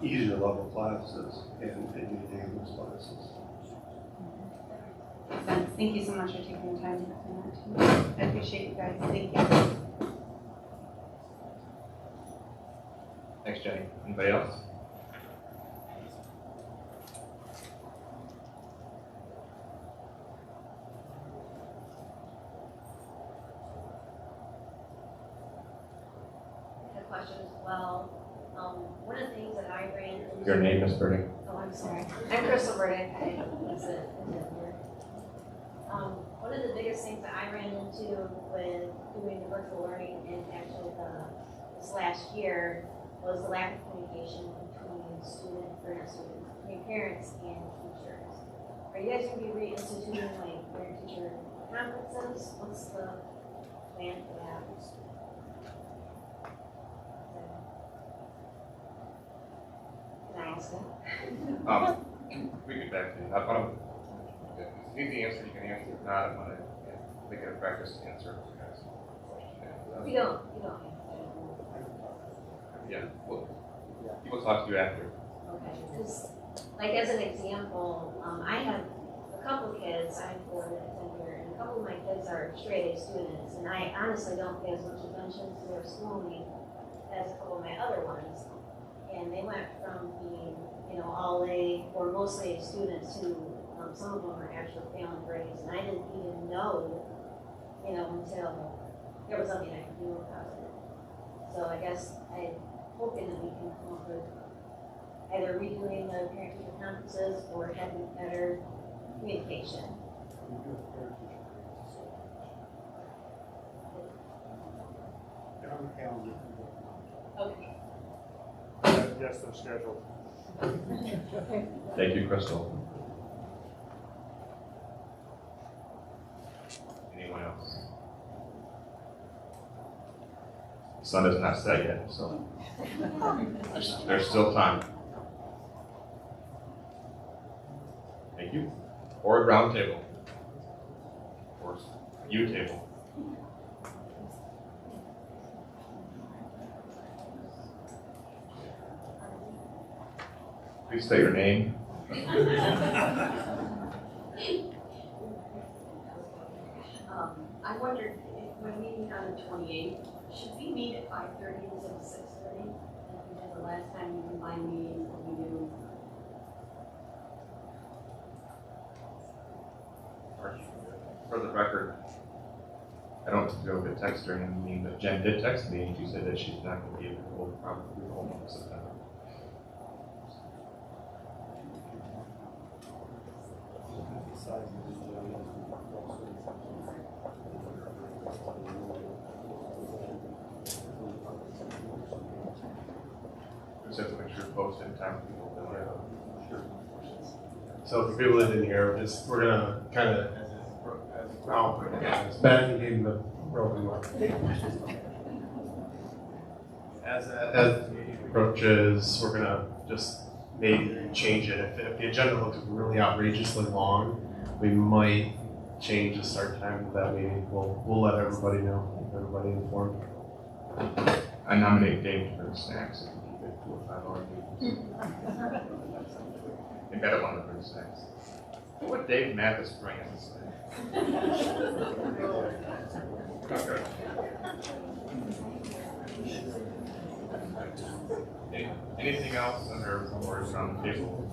easier level classes and maintain those classes. Makes sense. Thank you so much for taking the time to explain that to me. I appreciate you guys. Thank you. Thanks, Jenny. Anybody else? A question as well. One of the things that I ran into. Your name is Bernie. Oh, I'm sorry. I'm Crystal Burdick. One of the biggest things that I ran into with doing the virtual learning and actually this last year was the lack of communication between parents and teachers. Are you guys going to be reinstituting like parent-teacher conferences, what's the plan for that? Can I ask that? We can back to you. I don't, if it's an easy answer, you can answer. If not, I'm gonna make it a practice to answer. You don't have to. Yeah, well, he will talk to you after. Okay, because, like, as an example, I have a couple kids, I have 4 that attend here, and a couple of my kids are straight A students, and I honestly don't pay as much attention to their schooling as a couple of my other ones. And they went from being, all A or mostly A students to, some of them are actually failing grades, and I didn't even know, until there was something I could do about it. So I guess I'm hoping that we can come up with either redoing the parent-teacher conferences or having better communication. Okay. Yes, they're scheduled. Thank you, Crystal. Anyone else? The sun is not set yet, so there's still time. Thank you. Or a round table. Or U table. Please state your name. I wondered if when we meet on the 28th, should we meet at 5:30 instead of 6:30? Like we did the last time we combined meetings, what we do. For the record, I don't feel good text during the meeting, but Jen did text me and she said that she's not going to be available probably the whole month of September. Just have to make sure to post in time for people to know. So for people that didn't hear, we're gonna kind of, as Beth gave the broken one. As the meeting approaches, we're gonna just maybe change it. If the agenda looks really outrageously long, we might change the start time of that meeting. We'll let everybody know, keep everybody informed. I nominate Dave for the snacks if we keep it 4 or 5 hour meetings. Maybe I don't want to bring snacks. What Dave Mathis brings. Okay. Anything else under words on the table?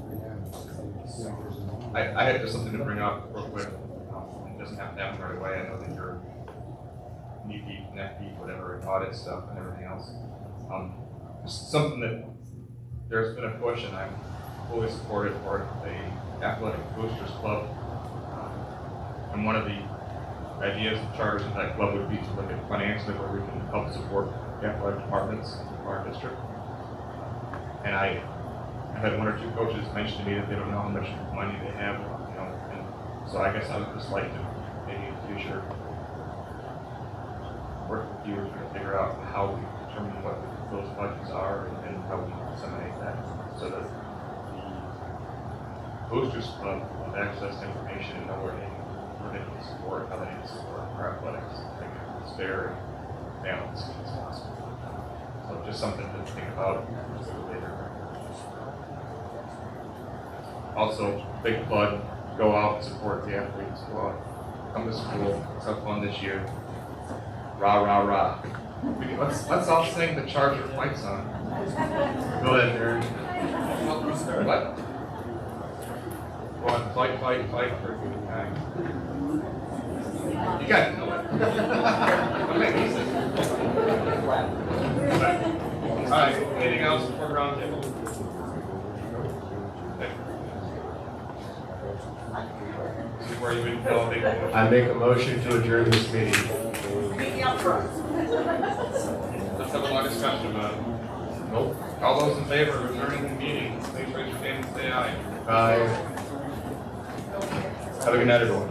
I had just something to bring up real quick. It doesn't have to happen right away. I know that you're knee deep, neck deep, whatever, audit stuff and everything else. Just something that there's been a push, and I'm fully supportive for the Athletic Boosters Club. And one of the ideas and charters of that club would be to look at financially where we can help support the athletic departments of our district. And I've had 1 or 2 coaches mention to me that they don't know how much money they have, and so I guess I would just like to maybe in the future work with you to figure out how we determine what those budgets are and how we disseminate that so that the Boosters Club will have access to information and know where they can support, how they need to support our athletics. I think it's fair and balanced as possible. So just something to think about later. Also, big plug, go out and support the athletes. Go out, come to school. Let's have fun this year. Rah, rah, rah. Let's all sing the Charger fight song. Go ahead, Aaron. What? Go on, fight, fight, fight for a good time. You guys know it. Don't make me sing. All right, anything else before ground table? Before you would go, I make a motion to adjourn this meeting. Let's have a long discussion about it. Nope. All those in favor of adjourning the meeting, please raise your hand and say aye. Aye. Have a good night, everyone.